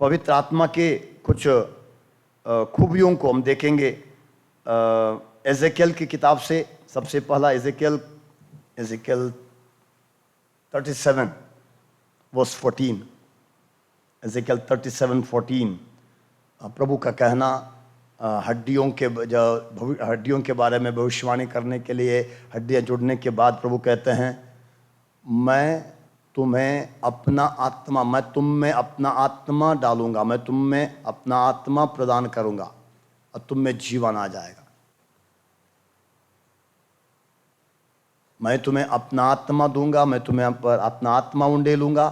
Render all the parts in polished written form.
पवित्र आत्मा के कुछ खूबियों को हम देखेंगे एजेकियल की किताब से। सबसे पहला एजेकियल 37 वर्स 14। एजेकियल 37:14 प्रभु का कहना हड्डियों के बारे में भविष्यवाणी करने के लिए। हड्डियां जुड़ने के बाद प्रभु कहते हैं, मैं तुम में अपना आत्मा डालूंगा, मैं तुम में अपना आत्मा प्रदान करूंगा और तुम में जीवन आ जाएगा। मैं तुम्हें अपना आत्मा दूंगा, मैं तुम्हें अपना आत्मा उंडेलूंगा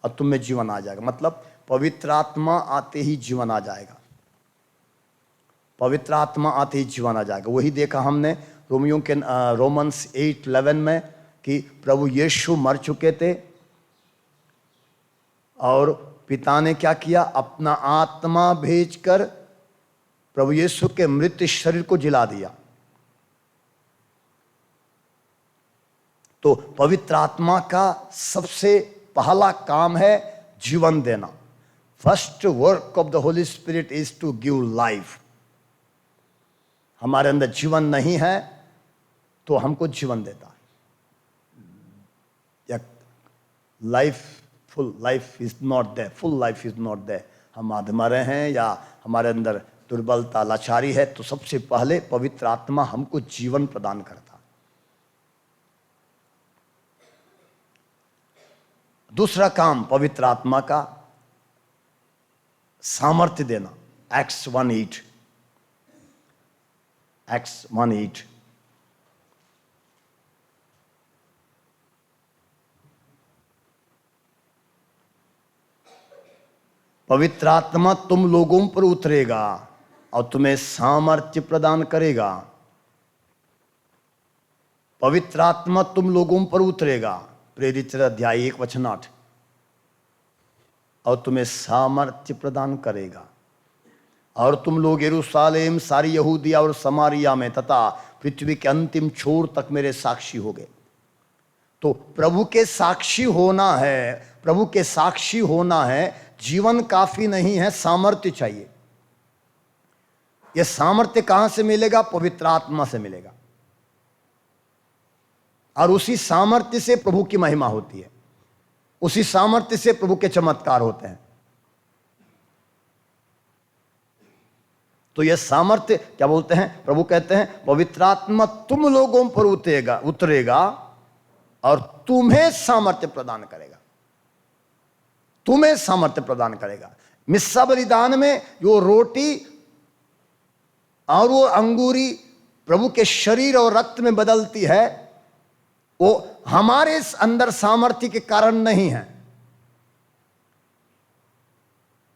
और तुम में जीवन आ जाएगा। मतलब पवित्र आत्मा आते ही जीवन आ जाएगा। पवित्र आत्मा आते ही जीवन आ जाएगा। वही देखा हमने रोमन्स 8:11 में कि प्रभु यीशु मर चुके थे और पिता ने क्या किया, अपना आत्मा भेजकर प्रभु यीशु के मृत शरीर को जिला दिया। तो पवित्र आत्मा का सबसे पहला काम है जीवन देना। First work of the Holy Spirit is to give life. हमारे अंदर जीवन नहीं है तो हमको जीवन देता है। Full life is not there, full life is not there. हम आधे मरे हैं या हमारे अंदर दुर्बलता लाचारी है, तो सबसे पहले पवित्र आत्मा हमको जीवन प्रदान करता है। दूसरा काम पवित्र आत्मा का सामर्थ्य देना। Acts 1:8 पवित्र आत्मा तुम लोगों पर उतरेगा और तुम्हें सामर्थ्य प्रदान करेगा। पवित्र आत्मा तुम लोगों पर उतरेगा, प्रेरित अध्याय 1:8, और तुम्हें सामर्थ्य प्रदान करेगा और तुम लोग यरूशलेम, सारी यहूदिया और समारिया में तथा पृथ्वी के अंतिम छोर तक मेरे साक्षी होगे। तो प्रभु के साक्षी होना है, प्रभु के साक्षी होना है। जीवन काफी नहीं है, सामर्थ्य चाहिए। यह सामर्थ्य कहां से मिलेगा? पवित्र आत्मा से मिलेगा। और उसी सामर्थ्य से प्रभु की महिमा होती है, उसी सामर्थ्य से प्रभु के चमत्कार होते हैं। तो यह सामर्थ्य क्या बोलते हैं? प्रभु कहते हैं पवित्र आत्मा तुम लोगों पर उतरेगा और तुम्हें सामर्थ्य प्रदान करेगा, तुम्हें सामर्थ्य प्रदान करेगा। मिस्सा बलिदान में जो रोटी और वो अंगूरी प्रभु के शरीर और रक्त में बदलती है, वो हमारे अंदर सामर्थ्य के कारण नहीं है,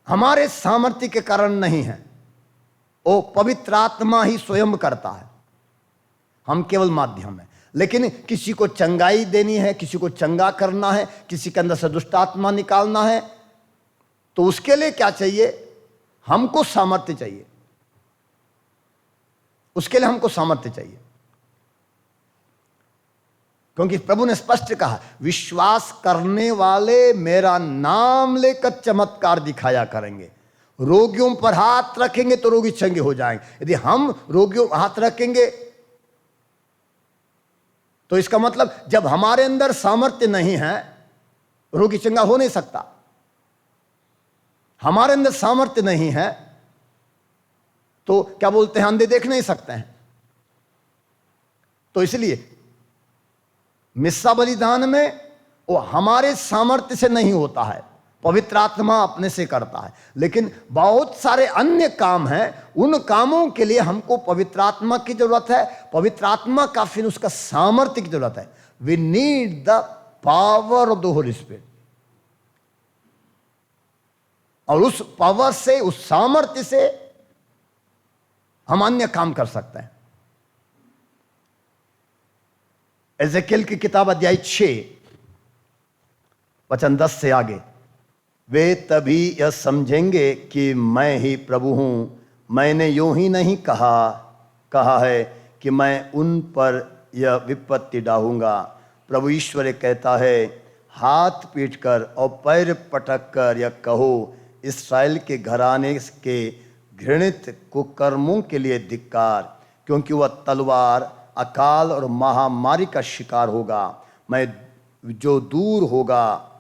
हमारे सामर्थ्य के कारण नहीं है। वो पवित्र आत्मा ही स्वयं करता है, हम केवल माध्यम है। लेकिन किसी को चंगाई देनी है, किसी को चंगा करना है, किसी के अंदर से दुष्ट आत्मा निकालना है, तो उसके लिए क्या चाहिए? हमको सामर्थ्य चाहिए। उसके लिए हमको सामर्थ्य चाहिए, क्योंकि प्रभु ने स्पष्ट कहा, विश्वास करने वाले मेरा नाम लेकर चमत्कार दिखाया करेंगे। रोगियों पर हाथ रखेंगे तो रोगी चंगे हो जाएंगे। यदि हम रोगियों पर हाथ रखेंगे तो इसका मतलब जब हमारे अंदर सामर्थ्य नहीं है, रोगी चंगा हो नहीं सकता। हमारे अंदर सामर्थ्य नहीं है तो क्या बोलते हैं, अंधे देख नहीं सकते हैं। तो इसलिए मिस्सा बलिदान में वो हमारे सामर्थ्य से नहीं होता है, पवित्र आत्मा अपने से करता है। लेकिन बहुत सारे अन्य काम हैं, उन कामों के लिए हमको पवित्र आत्मा की जरूरत है। पवित्र आत्मा का फिर उसका सामर्थ्य की जरूरत है। We need the power of the Holy Spirit. और उस पावर से, उस सामर्थ्य से हम अन्य काम कर सकते हैं। एजेकियल की किताब अध्याय 6 वचन 10 से आगे, वे तभी यह समझेंगे कि मैं ही प्रभु हूं। मैंने यूं ही नहीं कहा है कि मैं उन पर यह विपत्ति डाहूंगा। प्रभु ईश्वर कहता है, हाथ पीट कर और पैर पटक कर यह कहो, इस्राएल के घराने के घृणित कुकर्मों के लिए धिक्कार, क्योंकि वह तलवार, अकाल और महामारी का शिकार होगा। मैं जो दूर होगा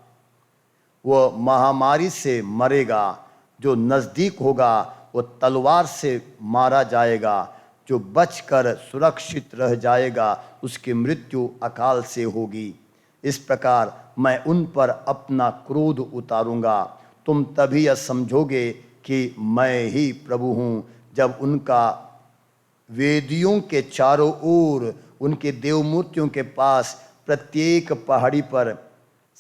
वह महामारी से मरेगा, जो नज़दीक होगा वो तलवार से मारा जाएगा, जो बचकर सुरक्षित रह जाएगा उसकी मृत्यु अकाल से होगी। इस प्रकार मैं उन पर अपना क्रोध उतारूंगा। तुम तभी यह समझोगे कि मैं ही प्रभु हूँ, जब उनका वेदियों के चारों ओर, उनके देव मूर्तियों के पास, प्रत्येक पहाड़ी पर,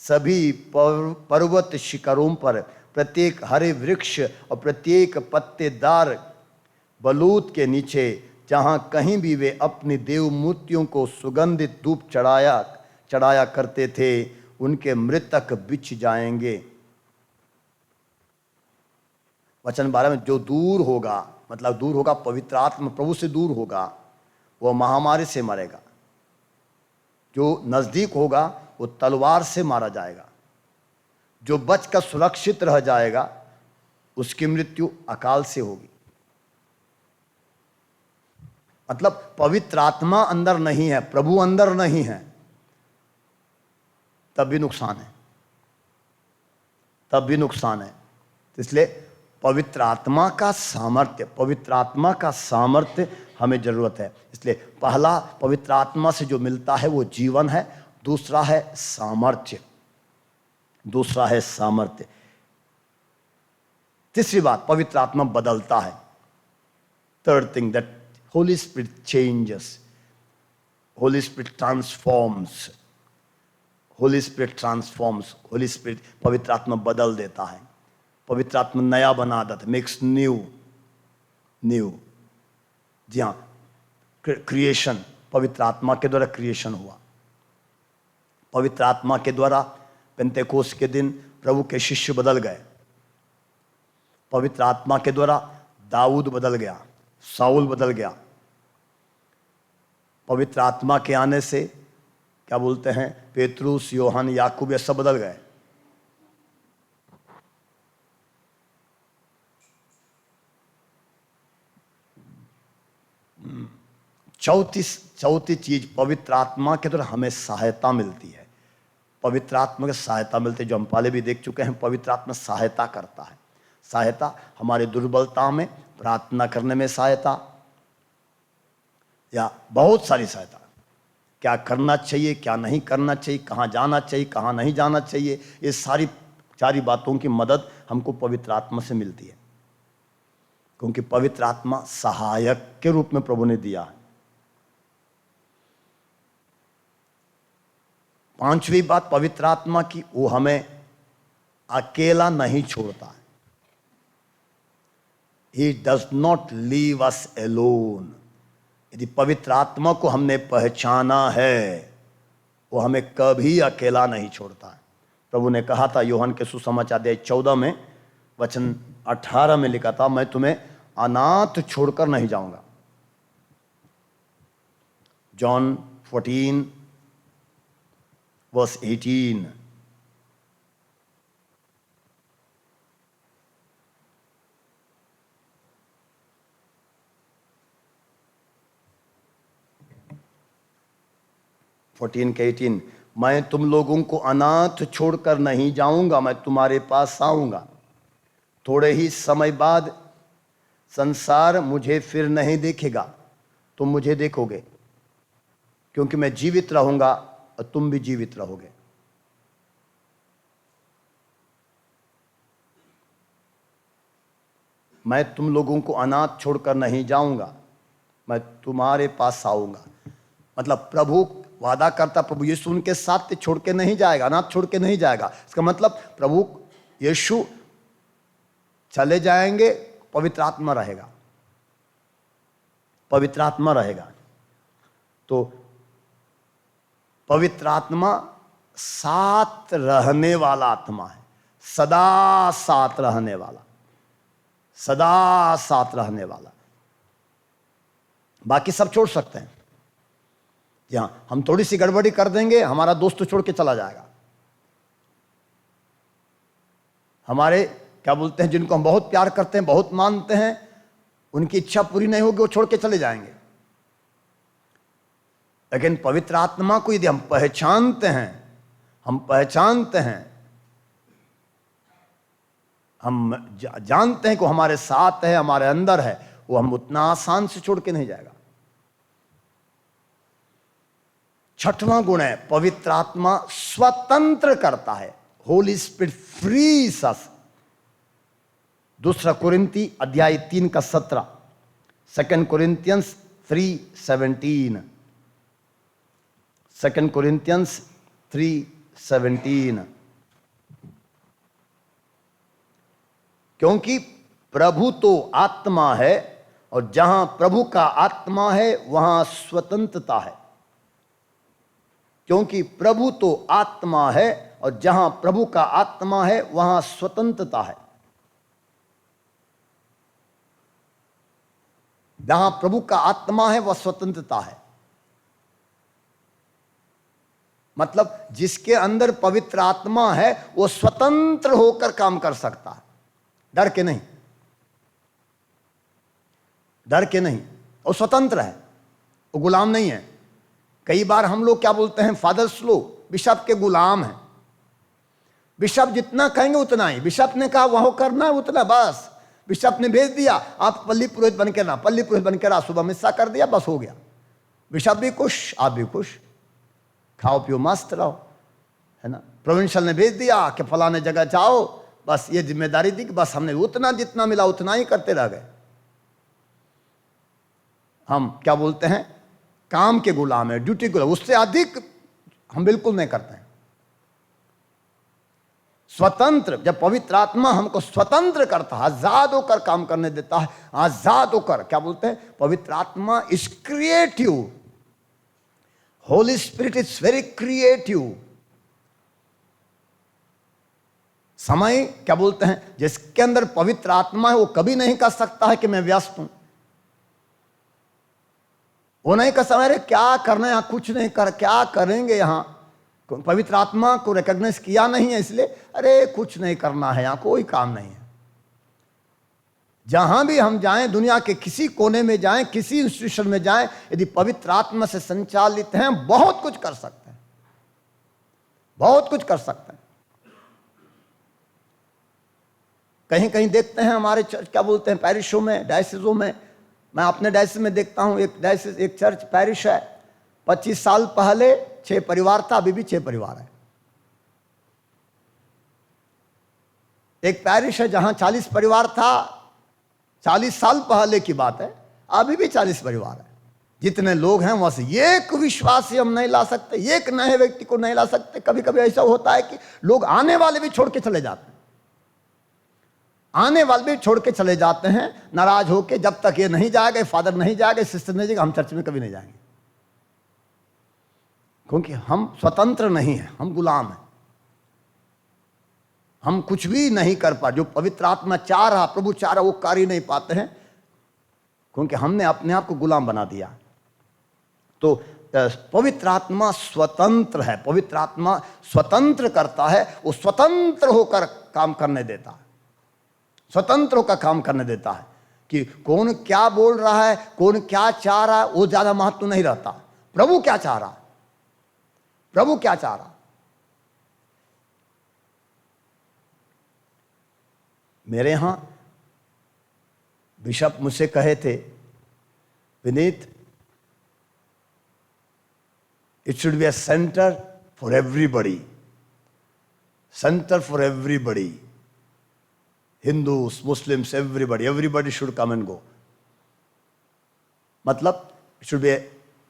सभी पर्वत शिखरों पर, प्रत्येक हरे वृक्ष और प्रत्येक पत्तेदार बलूत के नीचे, जहाँ कहीं भी वे अपनी देव मूर्तियों को सुगंधित धूप चढ़ाया करते थे, उनके मृतक बिछ जाएंगे। वचन 12 में, जो दूर होगा, मतलब दूर होगा पवित्र आत्मा प्रभु से दूर होगा, वह महामारी से मरेगा। जो नजदीक होगा वो तलवार से मारा जाएगा। जो बचकर सुरक्षित रह जाएगा उसकी मृत्यु अकाल से होगी। मतलब पवित्र आत्मा अंदर नहीं है, प्रभु अंदर नहीं है, तब भी नुकसान है, तब भी नुकसान है। इसलिए पवित्र आत्मा का सामर्थ्य, पवित्र आत्मा का सामर्थ्य हमें जरूरत है। इसलिए पहला पवित्र आत्मा से जो मिलता है वो जीवन है, दूसरा है सामर्थ्य, दूसरा है सामर्थ्य। तीसरी बात, पवित्र आत्मा बदलता है। Third thing, that Holi spirit changes, Holi spirit transforms, Holi spirit transforms, Holi spirit, पवित्र आत्मा बदल देता है, पवित्र आत्मा नया बना देता है, मेक्स न्यू, न्यू। जी हाँ, क्रिएशन, पवित्र आत्मा के द्वारा क्रिएशन हुआ। पवित्र आत्मा के द्वारा पेंतेकोस्त के दिन प्रभु के शिष्य बदल गए। पवित्र आत्मा के द्वारा दाऊद बदल गया, साउल बदल गया। पवित्र आत्मा के आने से क्या बोलते हैं, पेतरुस, योहन, याकूब, ये सब बदल गए। चौथी चीज, पवित्र आत्मा के द्वारा हमें सहायता मिलती है। पवित्र आत्मा की सहायता मिलती है, जो हम पहले भी देख चुके हैं। पवित्र आत्मा सहायता करता है, सहायता हमारी दुर्बलता में, प्रार्थना करने में सहायता, या बहुत सारी सहायता, क्या करना चाहिए, क्या नहीं करना चाहिए, कहाँ जाना चाहिए, कहाँ नहीं जाना चाहिए, ये सारी बातों की मदद हमको पवित्र आत्मा से मिलती है, क्योंकि पवित्र आत्मा सहायक के रूप में प्रभु ने दिया है। पांचवी बात पवित्र आत्मा की, वो हमें अकेला नहीं छोड़ता है। He does not leave us alone। यदि पवित्र आत्मा को हमने पहचाना है, वो हमें कभी अकेला नहीं छोड़ता है। प्रभु ने कहा था यूहन्ना के सुसमाचार अध्याय 14 में वचन 18 में लिखा था, मैं तुम्हें अनाथ छोड़कर नहीं जाऊंगा। John 14 verse 18। के 18, मैं तुम लोगों को अनाथ छोड़कर नहीं जाऊंगा, मैं तुम्हारे पास आऊंगा। थोड़े ही समय बाद संसार मुझे फिर नहीं देखेगा, तुम मुझे देखोगे, क्योंकि मैं जीवित रहूंगा और तुम भी जीवित रहोगे। मैं तुम लोगों को अनाथ छोड़कर नहीं जाऊंगा, मैं तुम्हारे पास आऊंगा। मतलब प्रभु वादा करता, प्रभु यीशु उनके साथ छोड़ के नहीं जाएगा, अनाथ छोड़ के नहीं जाएगा। इसका मतलब प्रभु यीशु चले जाएंगे, पवित्र आत्मा रहेगा, पवित्र आत्मा रहेगा। तो पवित्र आत्मा साथ रहने वाला आत्मा है, सदा साथ रहने वाला, सदा साथ रहने वाला। बाकी सब छोड़ सकते हैं। कि हाँ हम थोड़ी सी गड़बड़ी कर देंगे, हमारा दोस्त तो छोड़ के चला जाएगा। हमारे क्या बोलते हैं, जिनको हम बहुत प्यार करते हैं, बहुत मानते हैं, उनकी इच्छा पूरी नहीं होगी, वो छोड़ के चले जाएंगे। लेकिन पवित्र आत्मा को यदि हम पहचानते हैं, हम जानते हैं कि वो हमारे साथ है, हमारे अंदर है, वो हम उतना आसान से छोड़ के नहीं जाएगा। छठवां गुण है पवित्र आत्मा स्वतंत्र करता है। होली स्पिरिट फ्रीज अस। 2 कुरिन्ती अध्याय 3 का 17, 2 Corinthians 3:17, 2 Corinthians 3:17। क्योंकि प्रभु तो आत्मा है और जहां प्रभु का आत्मा है वहां स्वतंत्रता है। क्योंकि प्रभु तो आत्मा है और जहां प्रभु का आत्मा है वहां स्वतंत्रता है। जहां प्रभु का आत्मा है वह स्वतंत्रता है। मतलब जिसके अंदर पवित्र आत्मा है वो स्वतंत्र होकर काम कर सकता है, डर के नहीं, डर के नहीं। वो स्वतंत्र है, वो गुलाम नहीं है। कई बार हम लोग क्या बोलते हैं, फादर्स लोग बिशप के गुलाम हैं। बिशप जितना कहेंगे उतना ही, बिशप ने कहा वह करना है उतना, बस बिशप ने भेज दिया, आप पल्ली पुरोहित बन के रहा, पल्ली पुरोहित बन के रहा, सुबह मिस्सा कर दिया, बस हो गया। बिशप भी खुश, आप भी खुश, खाओ पियो मस्त रहो, है ना। प्रोविंशियल ने भेज दिया कि फलाने जगह जाओ, बस ये जिम्मेदारी दी कि बस हमने उतना जितना मिला उतना ही करते रह गए। हम क्या बोलते हैं, काम के गुलाम है, ड्यूटी गुलाम, उससे अधिक हम बिल्कुल नहीं करते हैं। स्वतंत्र, जब पवित्र आत्मा हमको स्वतंत्र करता है, आजाद होकर काम करने देता है, आजाद होकर, क्या बोलते हैं, पवित्र आत्मा is creative. Holi Spirit is very creative. समय, क्या बोलते हैं, जिसके अंदर पवित्र आत्मा है वो कभी नहीं कह सकता है कि मैं व्यस्त हूं। वो नहीं कह सकता अरे क्या करना है यहां, कुछ नहीं कर, क्या करेंगे यहां। पवित्र आत्मा को रिकॉग्नाइज किया नहीं है इसलिए अरे कुछ नहीं करना है, यहां कोई काम नहीं है। जहां भी हम जाएं, दुनिया के किसी कोने में जाएं, किसी इंस्टीट्यूशन में जाएं, यदि पवित्र आत्मा से संचालित हैं, बहुत कुछ कर सकते हैं, बहुत कुछ कर सकते हैं। कहीं कहीं देखते हैं हमारे चर्च, क्या बोलते हैं, पैरिशों में, डायसिसों में, मैं अपने डायसिस में देखता हूं, एक डायसिस, एक चर्च पैरिश है, 25 साल पहले 6 परिवार था, अभी भी 6 परिवार है। एक पैरिश है जहां 40 परिवार था, 40 साल पहले की बात है, अभी भी 40 परिवार है। जितने लोग हैं वहां से एक विश्वासी हम नहीं ला सकते, एक नए व्यक्ति को नहीं ला सकते। कभी कभी ऐसा होता है कि लोग आने वाले भी छोड़ के चले जाते हैं, आने वाले भी छोड़ के चले जाते हैं नाराज होके, जब तक ये नहीं जाएगा, फादर नहीं जाएगा, सिस्टर नहीं जाएगा, हम चर्च में कभी नहीं जाएंगे। क्योंकि हम स्वतंत्र नहीं हैं, हम गुलाम हैं, हम कुछ भी नहीं कर पा। जो पवित्र आत्मा चाह रहा, प्रभु चाह रहा, वो कर ही नहीं पाते हैं, क्योंकि हमने अपने आप को गुलाम बना दिया। तो पवित्र आत्मा स्वतंत्र है, पवित्र आत्मा स्वतंत्र करता है, वो स्वतंत्र होकर काम करने देता है, स्वतंत्र होकर काम करने देता है। कि कौन क्या बोल रहा है, कौन क्या चाह रहा है, वो ज्यादा महत्व नहीं रहता। प्रभु क्या चाह रहा है, प्रभु क्या चाह रहा। मेरे यहां बिशप मुझसे कहे थे, Vineet, it should be a centre for everybody, centre for everybody, Hindus, Muslims, everybody should come and go. मतलब it should be a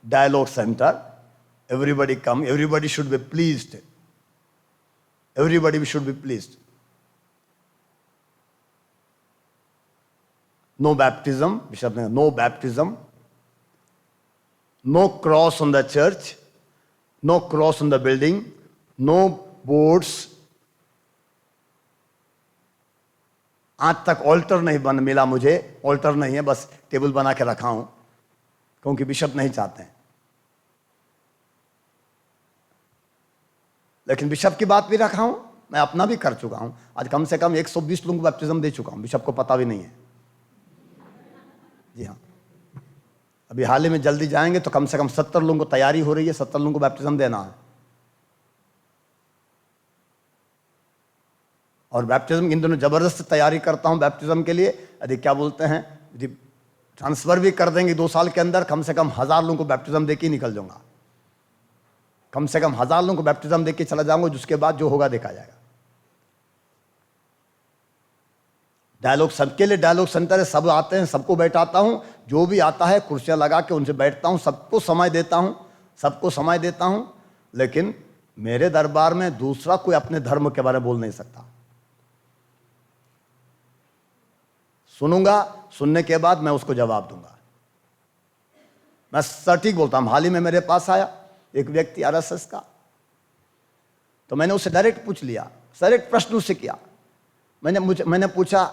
dialogue centre, everybody come, everybody should be pleased, everybody should be pleased. No baptism, bishop ne, no baptism, no cross on the church, no cross on the building, no boards. आज तक alter नहीं बन मिला मुझे, alter नहीं है, बस table बना के रखा हूं, क्योंकि बिशप नहीं चाहते हैं। लेकिन बिशप की बात भी रखा हूं, मैं अपना भी कर चुका हूं। आज कम से कम 120 लोगों को बैप्टिज्म दे चुका हूं, बिशप को पता भी नहीं है। जी हाँ, अभी हाल ही में जल्दी जाएंगे तो कम से कम 70 लोगों को तैयारी हो रही है, 70 लोगों को बैप्टिज्म देना है। और बैप्टिज्म इन दोनों जबरदस्त तैयारी करता हूं बैप्टिज्म के लिए। यदि क्या बोलते हैं, यदि ट्रांसफर भी कर देंगे 2 साल के अंदर, कम से कम 1000 लोगों को बैप्टिज्म देके निकल जाऊंगा। कम से कम 1000 लोगों को बैप्टिज्म देके चला जाऊंगा, जिसके बाद जो होगा देखा जाएगा। डायलॉग सबके लिए डायलॉग सेंटर है, सब आते हैं, सबको बैठाता हूं, जो भी आता है कुर्सियां लगा के उनसे बैठता हूं, सबको समय देता हूं, सबको समय देता हूं। लेकिन मेरे दरबार में दूसरा कोई अपने धर्म के बारे में बोल नहीं सकता। सुनूंगा, सुनने के बाद मैं उसको जवाब दूंगा। मैं सटीक बोलता हूं। हाल ही में मेरे पास आया एक व्यक्ति आरएसएस का, तो मैंने उससे डायरेक्ट पूछ लिया, डायरेक्ट प्रश्न उससे किया। मैंने पूछा,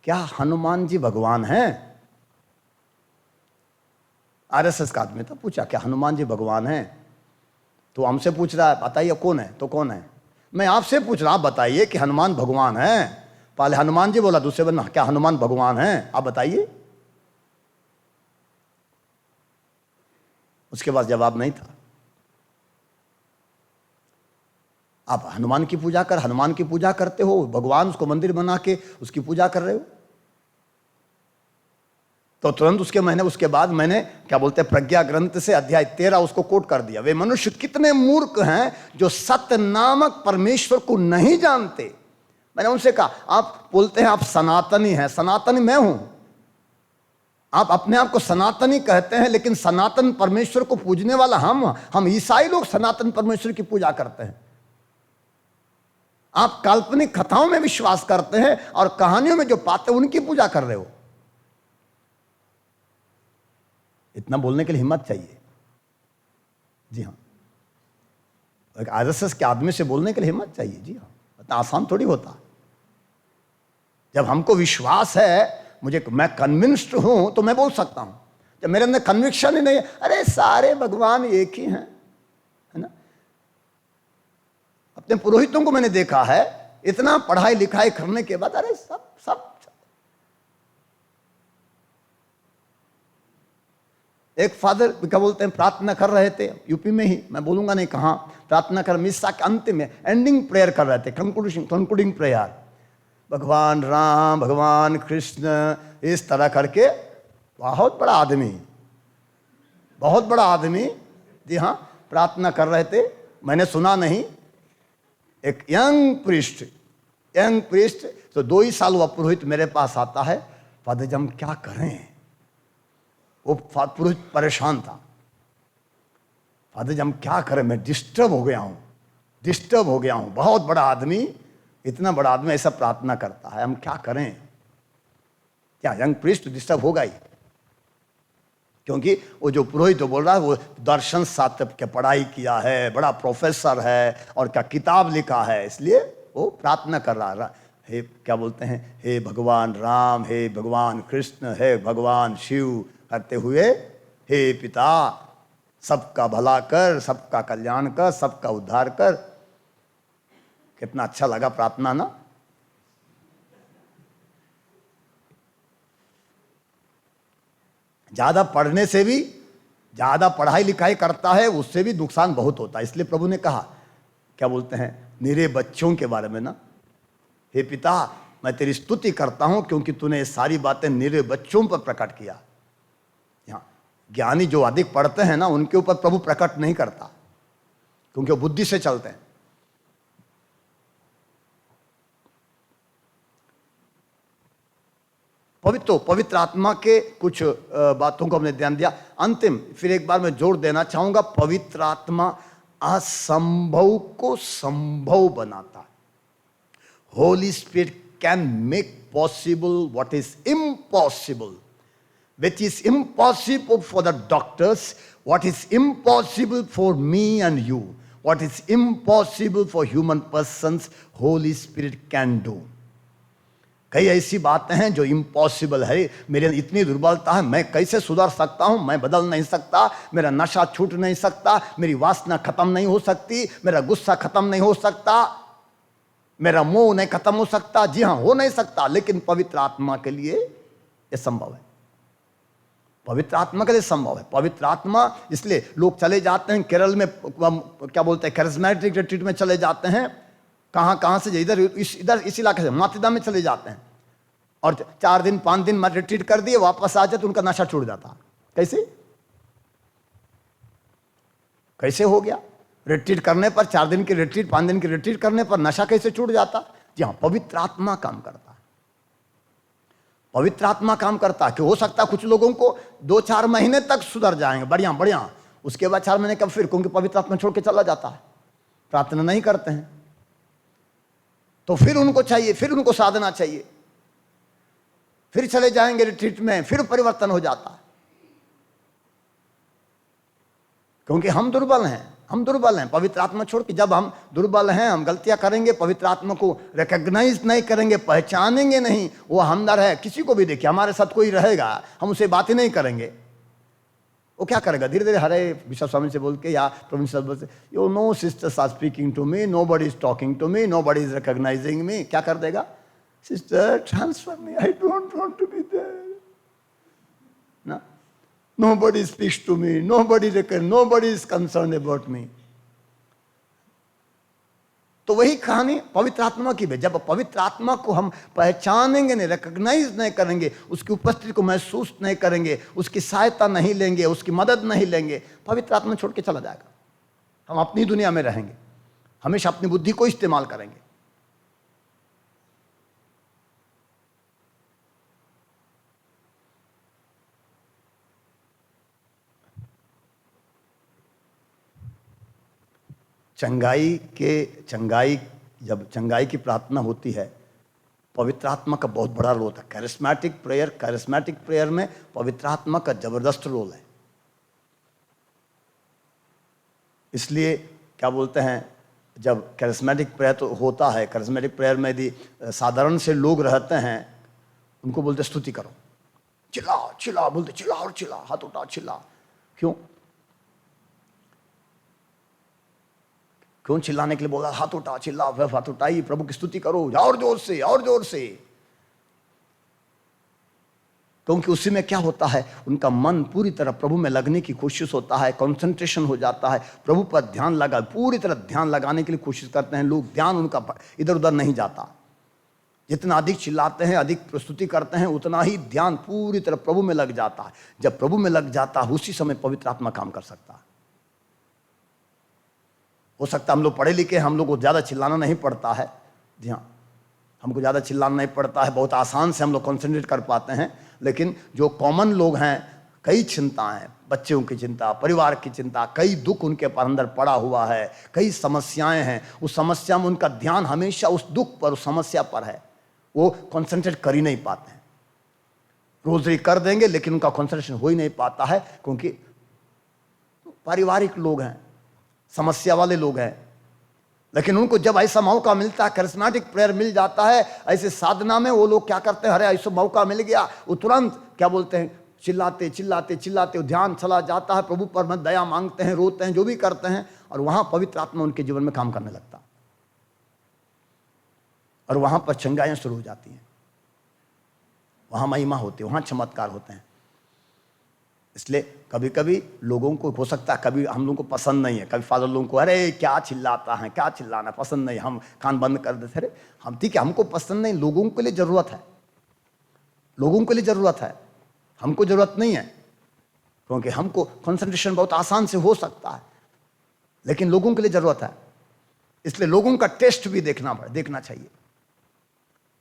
क्या हनुमान जी भगवान हैं? आरएसएस का आदमी था, पूछा क्या हनुमान जी भगवान हैं? तो हमसे पूछ रहा है, बताइए कौन है? तो कौन है? मैं आपसे पूछ रहा, आप बताइए कि हनुमान भगवान हैं। पहले हनुमान जी बोला, दूसरे बोला क्या हनुमान भगवान हैं, आप बताइए। उसके पास जवाब नहीं था। आप हनुमान की पूजा कर, हनुमान की पूजा करते हो, भगवान उसको मंदिर बना के उसकी पूजा कर रहे हो। तो तुरंत उसके बाद मैंने क्या बोलते हैं, प्रज्ञा ग्रंथ से अध्याय 13 उसको कोट कर दिया। वे मनुष्य कितने मूर्ख हैं जो सत्य नामक परमेश्वर को नहीं जानते। मैंने उनसे कहा, आप बोलते हैं आप सनातनी हैं, सनातनी मैं हूं। आप अपने आप को सनातनी कहते हैं, लेकिन सनातन परमेश्वर को पूजने वाला हम ईसाई लोग सनातन परमेश्वर की पूजा करते हैं। आप काल्पनिक कथाओं में विश्वास करते हैं और कहानियों में जो पाते हैं उनकी पूजा कर रहे हो। इतना बोलने के लिए हिम्मत चाहिए। जी हाँ, एक आरएसएस के आदमी से बोलने के लिए हिम्मत चाहिए। जी हाँ, इतना आसान थोड़ी होता। जब हमको विश्वास है, मैं कन्विंस्ड हूं, तो मैं बोल सकता हूं। जब मेरे अंदर कन्विक्शन ही नहीं है, अरे सारे भगवान एक ही हैं, है ना। अपने पुरोहितों को मैंने देखा है, इतना पढ़ाई लिखाई करने के बाद, अरे सब एक फादर क्या बोलते हैं, प्रार्थना कर रहे थे यूपी में ही, मैं बोलूंगा नहीं कहां, प्रार्थना कर मिस्सा के अंतिम में एंडिंग प्रेयर कर रहे थे, कंक्लूडिंग प्रेयर, भगवान राम, भगवान कृष्ण, इस तरह करके। बहुत बड़ा आदमी, बहुत बड़ा आदमी, जी हाँ, प्रार्थना कर रहे थे। मैंने सुना नहीं, एक यंग प्रीस्ट तो 2 ही साल हुआ पुरोहित मेरे पास आता है, फादर जी हम क्या करें? वो पुरोहित परेशान था, फादर जी हम क्या करें, मैं डिस्टर्ब हो गया हूं। बहुत बड़ा आदमी, इतना बड़ा आदमी ऐसा प्रार्थना करता है, हम क्या करें? क्या यंग प्रीस्ट डिस्टर्ब होगा ही, क्योंकि वो जो पुरोहित जो बोल रहा है वो दर्शन शास्त्र की पढ़ाई किया है, बड़ा प्रोफेसर है और क्या किताब लिखा है, इसलिए वो प्रार्थना कर रहा है, हे क्या बोलते हैं, हे भगवान राम, हे भगवान कृष्ण, हे भगवान शिव, करते हुए हे पिता सबका भला कर, सबका कल्याण कर, सबका उद्धार कर। कितना अच्छा लगा प्रार्थना ना। ज्यादा पढ़ने से भी, ज्यादा पढ़ाई लिखाई करता है उससे भी नुकसान बहुत होता है। इसलिए प्रभु ने कहा, क्या बोलते हैं, मेरे बच्चों के बारे में ना, हे पिता मैं तेरी स्तुति करता हूं क्योंकि तूने ये सारी बातें मेरे बच्चों पर प्रकट किया। ज्ञानी जो अधिक पढ़ते हैं ना, उनके ऊपर प्रभु प्रकट नहीं करता, क्योंकि वो बुद्धि से चलते हैं। पवित्र आत्मा के कुछ बातों को हमने ध्यान दिया। अंतिम फिर एक बार मैं जोर देना चाहूंगा, पवित्र आत्मा असंभव को संभव बनाता है। Holi spirit can make possible what is impossible, which is impossible for the doctors, what is impossible for me and you, what is impossible for human persons, Holy Spirit can do. कई ऐसी बातें हैं जो इम्पॉसिबल है, मेरे इतनी दुर्बलता है, मैं कैसे सुधर सकता हूं, मैं बदल नहीं सकता, मेरा नशा छूट नहीं सकता, मेरी वासना खत्म नहीं हो सकती, मेरा गुस्सा खत्म नहीं हो सकता, मेरा मोह नहीं खत्म हो सकता। जी हां, हो नहीं सकता, लेकिन पवित्र आत्मा के लिए यह संभव है। पवित्र आत्मा के लिए संभव है। पवित्र आत्मा, इसलिए लोग चले जाते हैं केरल में, क्या बोलते हैं, कैरिस्मेटिक रिट्रीट में चले जाते हैं, कहां से, इधर इस इलाके से मातिदा में चले जाते हैं, और 4 दिन 5 दिन में रिट्रीट कर दिए, वापस आ जाए तो उनका नशा छूट जाता। कैसे हो गया? रिट्रीट करने पर, 4 दिन की रिट्रीट, 5 दिन की रिट्रीट करने पर नशा कैसे छूट जाता? जी हां, पवित्र आत्मा काम करता है। पवित्र आत्मा काम करता है कि हो सकता है कुछ लोगों को 2-4 महीने तक सुधर जाएंगे, बढ़िया बढ़िया, उसके बाद 4 महीने कब फिर क्योंकि पवित्र आत्मा छोड़ के चला जाता है, प्रार्थना नहीं करते हैं, तो फिर उनको चाहिए, फिर उनको साधना चाहिए, फिर चले जाएंगे रिट्रीट में, फिर परिवर्तन हो जाता है। क्योंकि हम दुर्बल हैं, हम दुर्बल हैं। पवित्र आत्मा छोड़ के, जब हम दुर्बल हैं, हम गलतियां करेंगे, पवित्र आत्मा को रिकॉग्नाइज नहीं करेंगे, पहचानेंगे नहीं, वो अंदर है। किसी को भी देखिए, हमारे साथ कोई रहेगा, हम उसे बातें नहीं करेंगे, वो क्या करेगा? धीरे धीरे हरे विश्व स्वामी से बोल के या प्रवीण से बोल के, you know sisters are speaking to me, nobody is talking to me, nobody is recognising me. क्या कर देगा? Sister transfer me, I don't want to be there ना, nobody speaks to me, nobody is concerned about me। तो वही कहानी पवित्र आत्मा की है। जब पवित्र आत्मा को हम पहचानेंगे नहीं, रिकॉग्नाइज नहीं करेंगे, उसकी उपस्थिति को महसूस नहीं करेंगे, उसकी सहायता नहीं लेंगे, उसकी मदद नहीं लेंगे, पवित्र आत्मा छोड़ के चला जाएगा। हम अपनी दुनिया में रहेंगे, हमेशा अपनी बुद्धि को इस्तेमाल करेंगे। जब चंगाई की प्रार्थना होती है, पवित्र आत्मा का बहुत बड़ा रोल होता है। कैरिस्मेटिक प्रेयर में पवित्र आत्मा का जबरदस्त रोल है। इसलिए क्या बोलते हैं, जब कैरिस्मेटिक प्रेयर तो होता है, कैरिस्मेटिक प्रेयर में यदि साधारण से लोग रहते हैं, उनको बोलते स्तुति करो, चिल्ला चिल्ला, बोलते चिल्ला और चिल्ला, हाथ उठा चिल्ला। क्यों चिल्लाने के लिए बोला? हाथ उठा, चिल्ला, हाथ उठाई, प्रभु की स्तुति करो और जोर से, और जोर से। क्योंकि उसी में क्या होता है, उनका मन पूरी तरह प्रभु में लगने की कोशिश होता है, कंसंट्रेशन हो जाता है, प्रभु पर ध्यान लगा, पूरी तरह ध्यान लगाने के लिए कोशिश करते हैं लोग। ध्यान उनका इधर उधर नहीं जाता। जितना अधिक चिल्लाते हैं, अधिक प्रस्तुति करते हैं, उतना ही ध्यान पूरी तरह प्रभु में लग जाता है। जब प्रभु में लग जाता है, उसी समय पवित्र आत्मा काम कर सकता है। हो सकता है हम लोग पढ़े लिखे, हम लोग को ज़्यादा चिल्लाना नहीं पड़ता है। जी हाँ, हमको ज़्यादा चिल्लाना नहीं पड़ता है, बहुत आसान से हम लोग कॉन्सेंट्रेट कर पाते हैं। लेकिन जो कॉमन लोग हैं, कई चिंताएं, बच्चों की चिंता, परिवार की चिंता, कई दुख उनके पर अंदर पड़ा हुआ है, कई समस्याएं हैं। उस समस्या में उनका ध्यान हमेशा उस दुख पर, उस समस्या पर है। वो कॉन्सेंट्रेट कर ही नहीं पाते हैं। रोजरी कर देंगे लेकिन उनका कॉन्सेंट्रेशन हो ही नहीं पाता है, क्योंकि पारिवारिक लोग हैं, समस्या वाले लोग हैं। लेकिन उनको जब ऐसा मौका मिलता है, कैरिस्मेटिक प्रेयर मिल जाता है, ऐसे साधना में वो लोग क्या करते हैं, अरे ऐसा मौका मिल गया, वो तुरंत क्या बोलते हैं, चिल्लाते चिल्लाते चिल्लाते ध्यान चला जाता है, प्रभु पर में दया मांगते हैं, रोते हैं, जो भी करते हैं, और वहां पवित्र आत्मा उनके जीवन में काम करने लगता, और वहां पर चंगाइयां शुरू हो जाती हैं, वहां महिमा होती है, वहां चमत्कार होते हैं। इसलिए कभी कभी लोगों को हो सकता है, कभी हम लोगों को पसंद नहीं है, कभी फादर लोगों को अरे क्या चिल्लाता है, क्या चिल्लाना, पसंद नहीं, हम कान बंद कर देते। अरे हम ठीक है, हमको पसंद नहीं, लोगों के लिए जरूरत है, लोगों के लिए जरूरत है, हमको जरूरत नहीं है, क्योंकि हमको कंसंट्रेशन बहुत आसान से हो सकता है, लेकिन लोगों के लिए जरूरत है। इसलिए लोगों का टेस्ट भी देखना चाहिए,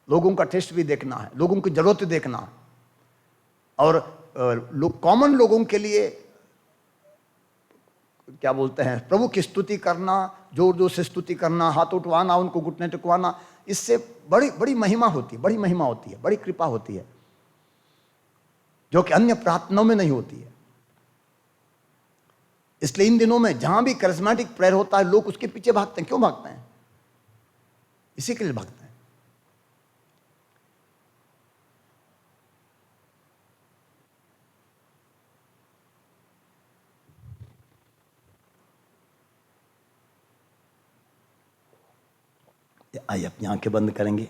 लोगों का टेस्ट भी देखना है, लोगों की जरूरत देखना है। और लोग, कॉमन लोगों के लिए क्या बोलते हैं, प्रभु की स्तुति करना, जोर जोर से स्तुति करना, हाथ उठवाना, उनको घुटने टेकवाना, इससे बड़ी बड़ी महिमा होती है, बड़ी महिमा होती है, बड़ी कृपा होती है, जो कि अन्य प्रार्थनाओं में नहीं होती है। इसलिए इन दिनों में जहां भी कैरिस्मेटिक प्रेयर होता है, लोग उसके पीछे भागते हैं। क्यों भागते हैं? इसी के लिए भागते हैं। आइए अपनी आंखें बंद करेंगे।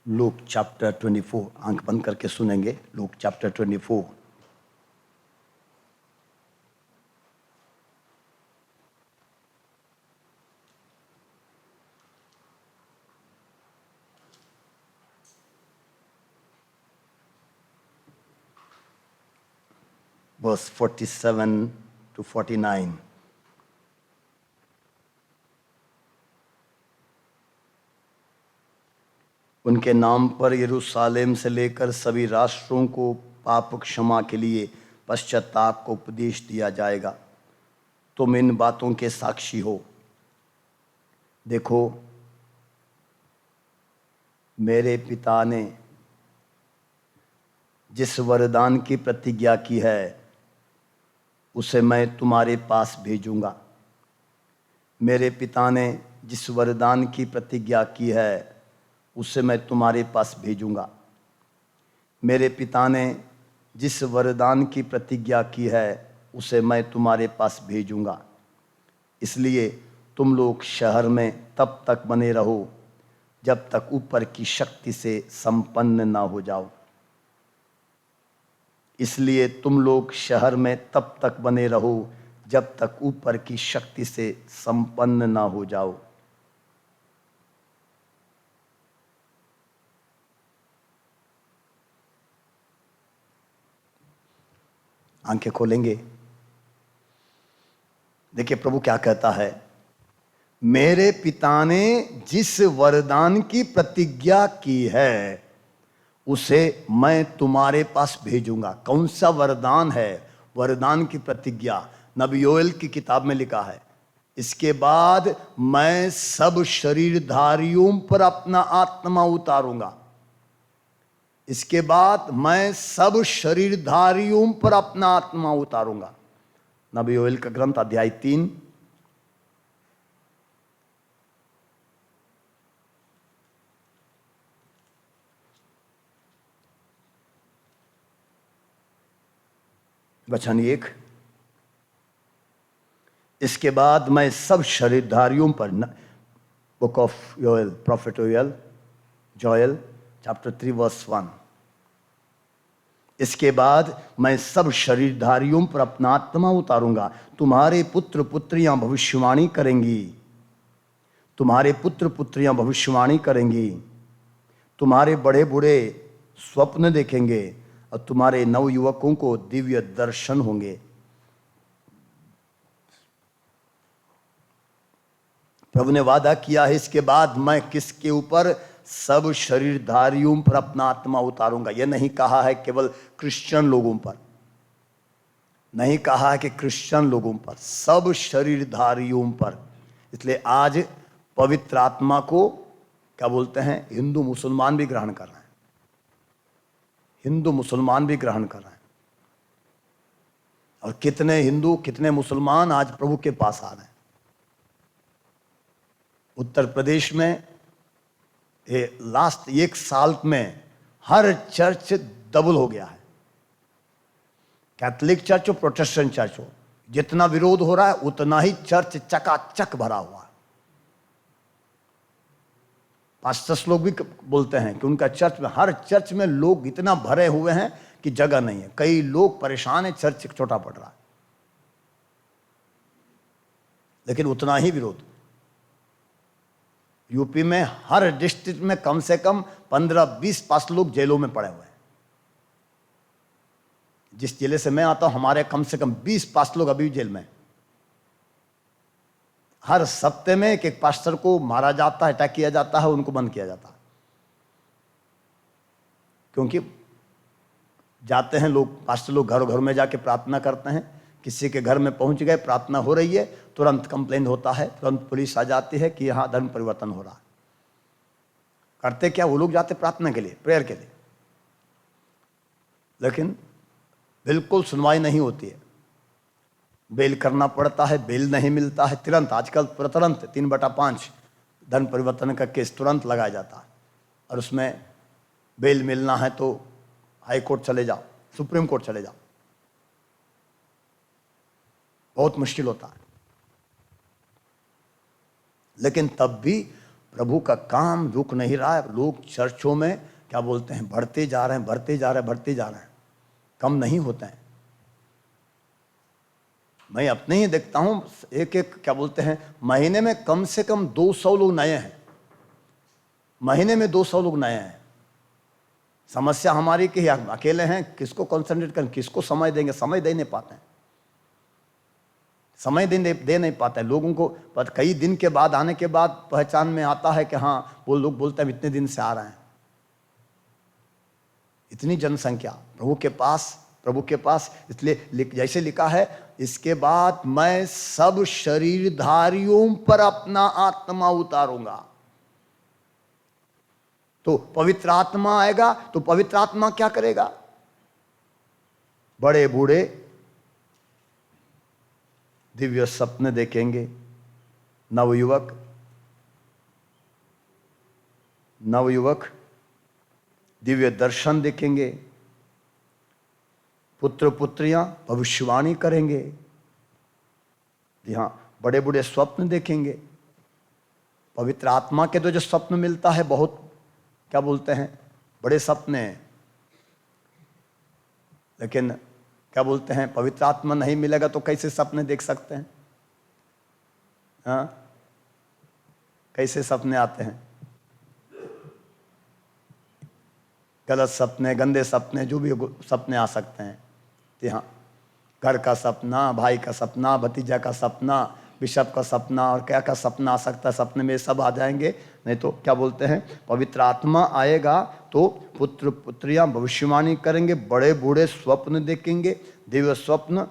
लूक चैप्टर 24, आंख बंद करके सुनेंगे। Luke chapter 24 verse 47 to 49। उनके नाम पर यरूशलेम से लेकर सभी राष्ट्रों को पाप क्षमा के लिए पश्चाताप को उपदेश दिया जाएगा। तुम इन बातों के साक्षी हो। देखो, मेरे पिता ने जिस वरदान की प्रतिज्ञा की है उसे मैं तुम्हारे पास भेजूंगा। मेरे पिता ने जिस वरदान की प्रतिज्ञा की है उसे मैं तुम्हारे पास भेजूंगा। मेरे पिता ने जिस वरदान की प्रतिज्ञा की है उसे मैं तुम्हारे पास भेजूंगा। इसलिए तुम लोग शहर में तब तक बने रहो जब तक ऊपर की शक्ति से संपन्न ना हो जाओ। इसलिए तुम लोग शहर में तब तक बने रहो जब तक ऊपर की शक्ति से संपन्न ना हो जाओ। आंखें खोलेंगे। देखिए प्रभु क्या कहता है, मेरे पिता ने जिस वरदान की प्रतिज्ञा की है उसे मैं तुम्हारे पास भेजूंगा। कौन सा वरदान है? वरदान की प्रतिज्ञा नबी योएल की किताब में लिखा है, इसके बाद मैं सब शरीरधारियों पर अपना आत्मा उतारूंगा। इसके बाद मैं सब शरीरधारियों पर अपना आत्मा उतारूंगा। नबी योएल का ग्रंथ अध्याय 3 वचन 1। इसके बाद मैं सब शरीरधारियों पर, बुक ऑफ योएल, प्रॉफिट योएल, जोएल चैप्टर 3 वर्स 1। इसके बाद मैं सब शरीरधारियों पर अपना आत्मा उतारूंगा। तुम्हारे पुत्र पुत्रियां भविष्यवाणी करेंगी। तुम्हारे पुत्र पुत्रियां भविष्यवाणी करेंगी। तुम्हारे बड़े बूढ़े स्वप्न देखेंगे और तुम्हारे नवयुवकों को दिव्य दर्शन होंगे। प्रभु ने वादा किया है, इसके बाद मैं किसके ऊपर? सब शरीरधारियों पर अपना आत्मा उतारूंगा। यह नहीं कहा है केवल क्रिश्चियन लोगों पर, नहीं कहा है कि क्रिश्चियन लोगों पर, सब शरीरधारियों पर। इसलिए आज पवित्र आत्मा को क्या बोलते हैं? हिंदू मुसलमान भी ग्रहण कर रहे हैं। हिंदू मुसलमान भी ग्रहण कर रहे हैं। और कितने हिंदू कितने मुसलमान आज प्रभु के पास आ रहे हैं। उत्तर प्रदेश में लास्ट 1 साल में हर चर्च डबल हो गया है। कैथोलिक चर्च हो, प्रोटेस्टेंट चर्च हो, जितना विरोध हो रहा है उतना ही चर्च चकाचक भरा हुआ है। पास्टर्स लोग भी बोलते हैं कि उनका चर्च में, हर चर्च में लोग इतना भरे हुए हैं कि जगह नहीं है। कई लोग परेशान हैं, चर्च छोटा पड़ रहा है, लेकिन उतना ही विरोध। यूपी में हर डिस्ट्रिक्ट में कम से कम 15-20 पास्टर लोग जेलों में पड़े हुए हैं। जिस जिले से मैं आता हूं, हमारे कम से कम 20 पास्टर लोग अभी भी जेल में। हर सप्ते में एक पास्टर को मारा जाता है, अटैक किया जाता है, उनको बंद किया जाता है। क्योंकि जाते हैं लोग, पास्टर लोग घर घर में जाके प्रार्थना करते हैं। किसी के घर में पहुंच गए, प्रार्थना हो रही है, तुरंत कंप्लेन होता है, तुरंत पुलिस आ जाती है कि यहां धर्म परिवर्तन हो रहा है। करते क्या? वो लोग जाते प्रार्थना के लिए, प्रेयर के लिए, लेकिन बिल्कुल सुनवाई नहीं होती है। बेल करना पड़ता है, बेल नहीं मिलता है तुरंत। आजकल तुरंत 3/5 धर्म परिवर्तन का केस तुरंत लगाया जाता है, और उसमें बेल मिलना है तो हाई कोर्ट चले जाओ, सुप्रीम कोर्ट चले जाओ, बहुत मुश्किल होता है। लेकिन तब भी प्रभु का काम रुक नहीं रहा है। लोग चर्चों में क्या बोलते हैं, बढ़ते जा रहे हैं, बढ़ते जा रहे हैं, बढ़ते जा रहे हैं, कम नहीं होते हैं। मैं अपने ही देखता हूं, एक एक क्या बोलते हैं, महीने में कम से कम 200 लोग नए हैं, महीने में 200 लोग नए हैं। समस्या हमारी कि हम अकेले हैं, किसको कंसंट्रेट करें, किसको समय देंगे, समय दे नहीं पाते हैं, समय दे नहीं पाते हैं लोगों को। पर कई दिन के बाद आने के बाद पहचान में आता है कि हाँ, वो लोग बोलते हैं इतने दिन से आ रहे हैं। इतनी जनसंख्या प्रभु के पास, इसलिए जैसे लिखा है, इसके बाद मैं सब शरीरधारियों पर अपना आत्मा उतारूंगा। तो पवित्र आत्मा आएगा, तो पवित्र आत्मा क्या करेगा? बड़े बूढ़े दिव्य सपने देखेंगे, नवयुवक दिव्य दर्शन देखेंगे, पुत्र पुत्रियां भविष्यवाणी करेंगे। जी हाँ, बड़े बूढ़े स्वप्न देखेंगे। पवित्र आत्मा के तो जो स्वप्न मिलता है, बहुत क्या बोलते हैं, बड़े सपने। लेकिन क्या बोलते हैं, पवित्र आत्मा नहीं मिलेगा तो कैसे सपने देख सकते हैं? हाँ, कैसे सपने आते हैं? गलत सपने, गंदे सपने, जो भी सपने आ सकते हैं। जी हाँ, घर का सपना, भाई का सपना, भतीजा का सपना, बिशप का सपना, और क्या क्या सपना आ सकता है, सपने में सब आ जाएंगे। नहीं तो क्या बोलते हैं, पवित्र आत्मा आएगा तो पुत्र पुत्रियां भविष्यवाणी करेंगे, बड़े बूढ़े स्वप्न देखेंगे, दिव्य स्वप्न।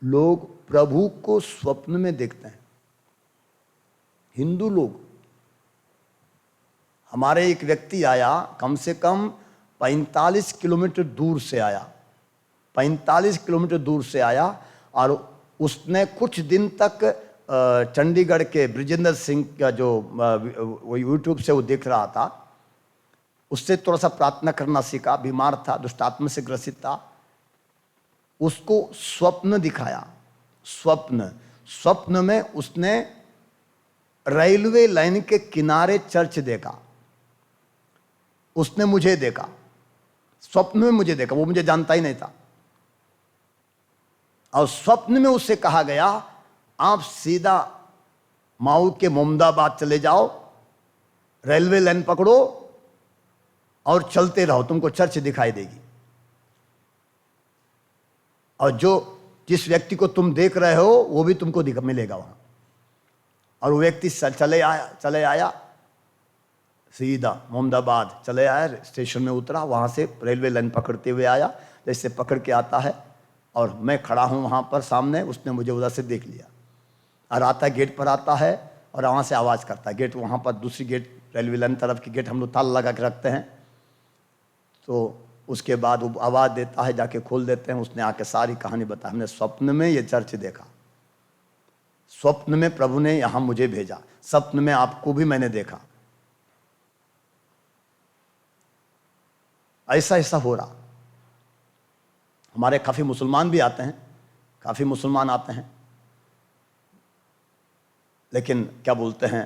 लोग प्रभु को स्वप्न में देखते हैं। हिंदू लोग, हमारे एक व्यक्ति आया, कम से कम 45 किलोमीटर दूर से आया, 45 किलोमीटर दूर से आया, और उसने कुछ दिन तक चंडीगढ़ के ब्रिजेंद्र सिंह का जो वो यूट्यूब से वो देख रहा था, उससे थोड़ा सा प्रार्थना करना सीखा। बीमार था, दुष्टात्मा से ग्रसित था। उसको स्वप्न दिखाया, स्वप्न में उसने रेलवे लाइन के किनारे चर्च देखा। उसने मुझे देखा, स्वप्न में मुझे देखा, वो मुझे जानता ही नहीं था। और स्वप्न में उससे कहा गया, आप सीधा माऊ के मोमदाबाद चले जाओ, रेलवे लाइन पकड़ो और चलते रहो, तुमको चर्च दिखाई देगी। और जिस व्यक्ति को तुम देख रहे हो वो भी तुमको मिलेगा वहां। और वो व्यक्ति चले आया सीधा मोमदाबाद चले आया, स्टेशन में उतरा, वहां से रेलवे लाइन पकड़ते हुए आया। जैसे पकड़ के आता है और मैं खड़ा हूं वहां पर सामने, उसने मुझे उधर से देख लिया और आता है, गेट पर आता है और वहां से आवाज़ करता है। गेट वहां पर दूसरी गेट, रेलवे लाइन तरफ की गेट हम लोग ताला लगा के रखते हैं, तो उसके बाद वो आवाज़ देता है, जाके खोल देते हैं। उसने आके सारी कहानी बताई, हमने स्वप्न में ये चर्च देखा, स्वप्न में प्रभु ने यहाँ मुझे भेजा, स्वप्न में आपको भी मैंने देखा। ऐसा हो रहा। हमारे काफ़ी मुसलमान भी आते हैं, काफ़ी मुसलमान आते हैं, लेकिन क्या बोलते हैं,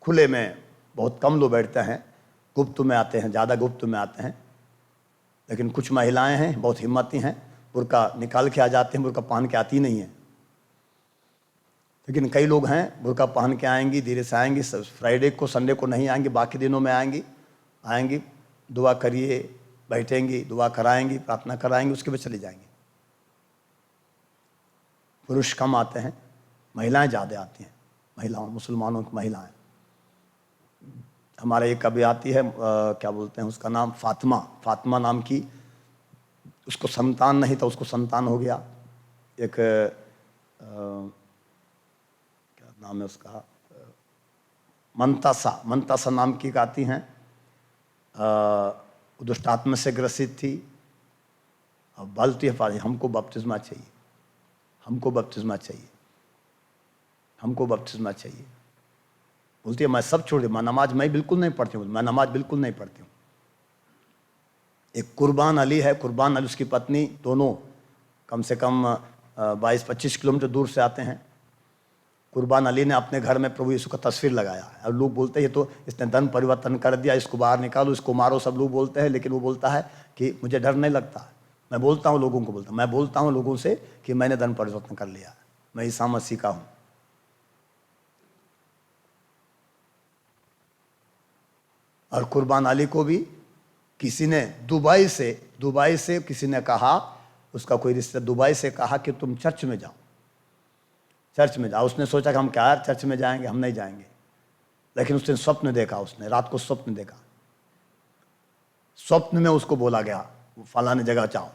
खुले में बहुत कम लोग बैठते हैं, गुप्त में आते हैं, ज़्यादा गुप्त में आते हैं। लेकिन कुछ महिलाएं हैं, बहुत हिम्मती हैं, बुर्का निकाल के आ जाते हैं, बुर्का पहन के आती नहीं है। लेकिन कई लोग हैं बुर्का पहन के आएंगी, धीरे से आएंगी, फ्राइडे को संडे को नहीं आएंगी, बाकी दिनों में आएंगी, दुआ करिए, बैठेंगी, दुआ कराएंगी, प्रार्थना कराएंगी, उसके बाद चली जाएंगी। पुरुष कम आते हैं, महिलाएं ज़्यादा आती हैं, मुसलमानों की महिलाएं। हमारे एक कभी आती है, क्या बोलते हैं उसका नाम, फातिमा नाम की, उसको संतान नहीं था, उसको संतान हो गया। एक क्या नाम है उसका, मंतासा नाम की आती हैं, दुष्टात्मा से ग्रसित थी। अब बोलती है, हमको बपतिस्मा चाहिए, हमको बपतिस्मा चाहिए, हमको बपतिस्मा चाहिए। बोलती है मैं सब छोड़ दिया, मैं नमाज मैं बिल्कुल नहीं पढ़ती हूँ, मैं नमाज बिल्कुल नहीं पढ़ती हूँ। एक कुर्बान अली है, कुर्बान अली उसकी पत्नी, दोनों कम से कम 22-25 किलोमीटर दूर से आते हैं। कुर्बान अली ने अपने घर में प्रभु यीशु का तस्वीर लगाया है और लोग बोलते हैं ये तो इसने धर्म परिवर्तन कर दिया, इसको बाहर निकालो, इसको मारो, सब लोग बोलते हैं। लेकिन वो बोलता है कि मुझे डर नहीं लगता, मैं बोलता हूँ लोगों को, मैं बोलता हूँ लोगों से कि मैंने धर्म परिवर्तन कर लिया, मैं ईसा मसीह का हूँ। और कुर्बान अली को भी किसी ने दुबई से किसी ने कहा, उसका कोई रिश्ता दुबई से कहा कि तुम चर्च में जाओ, चर्च में जाओ। उसने सोचा कि हम क्या यार चर्च में जाएंगे, हम नहीं जाएंगे। लेकिन उसने स्वप्न देखा, उसने रात को स्वप्न देखा, स्वप्न में उसको बोला गया फलाने जगह जाओ।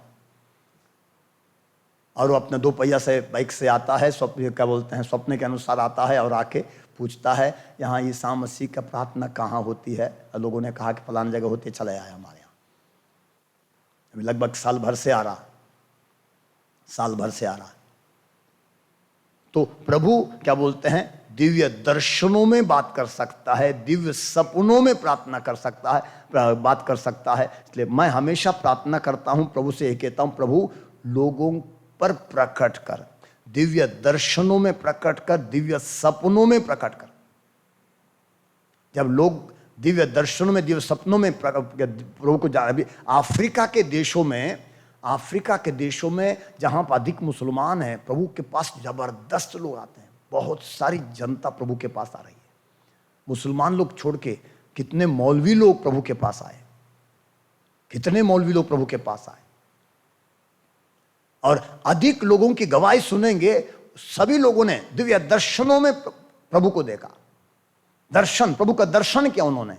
और वो अपने 2 पहिया से बाइक से आता है, स्वप्न क्या बोलते हैं, स्वप्न के अनुसार आता है और आके पूछता है यहाँ ईसा मसीह का प्रार्थना कहाँ होती है। और लोगों ने कहा कि फलाने जगह होती है, चले आए हमारे यहाँ। अभी लगभग साल भर से आ रहा। तो प्रभु क्या बोलते हैं, दिव्य दर्शनों में बात कर सकता है, दिव्य सपनों में प्रार्थना कर सकता है, बात कर सकता है। इसलिए मैं हमेशा प्रार्थना करता हूं, प्रभु से यही कहता हूं, प्रभु लोगों पर प्रकट कर, दिव्य दर्शनों में प्रकट कर, दिव्य सपनों में प्रकट कर। जब लोग दिव्य दर्शनों में, दिव्य सपनों में प्रभु को जान। अभी अफ्रीका के देशों में जहां पर अधिक मुसलमान हैं, प्रभु के पास जबरदस्त लोग आते हैं, बहुत सारी जनता प्रभु के पास आ रही है। मुसलमान लोग छोड़ के कितने मौलवी लोग प्रभु के पास आए, कितने मौलवी लोग प्रभु के पास आए। और अधिक लोगों की गवाही सुनेंगे, सभी लोगों ने दिव्य दर्शनों में प्रभु को देखा। दर्शन, प्रभु का दर्शन किया उन्होंने,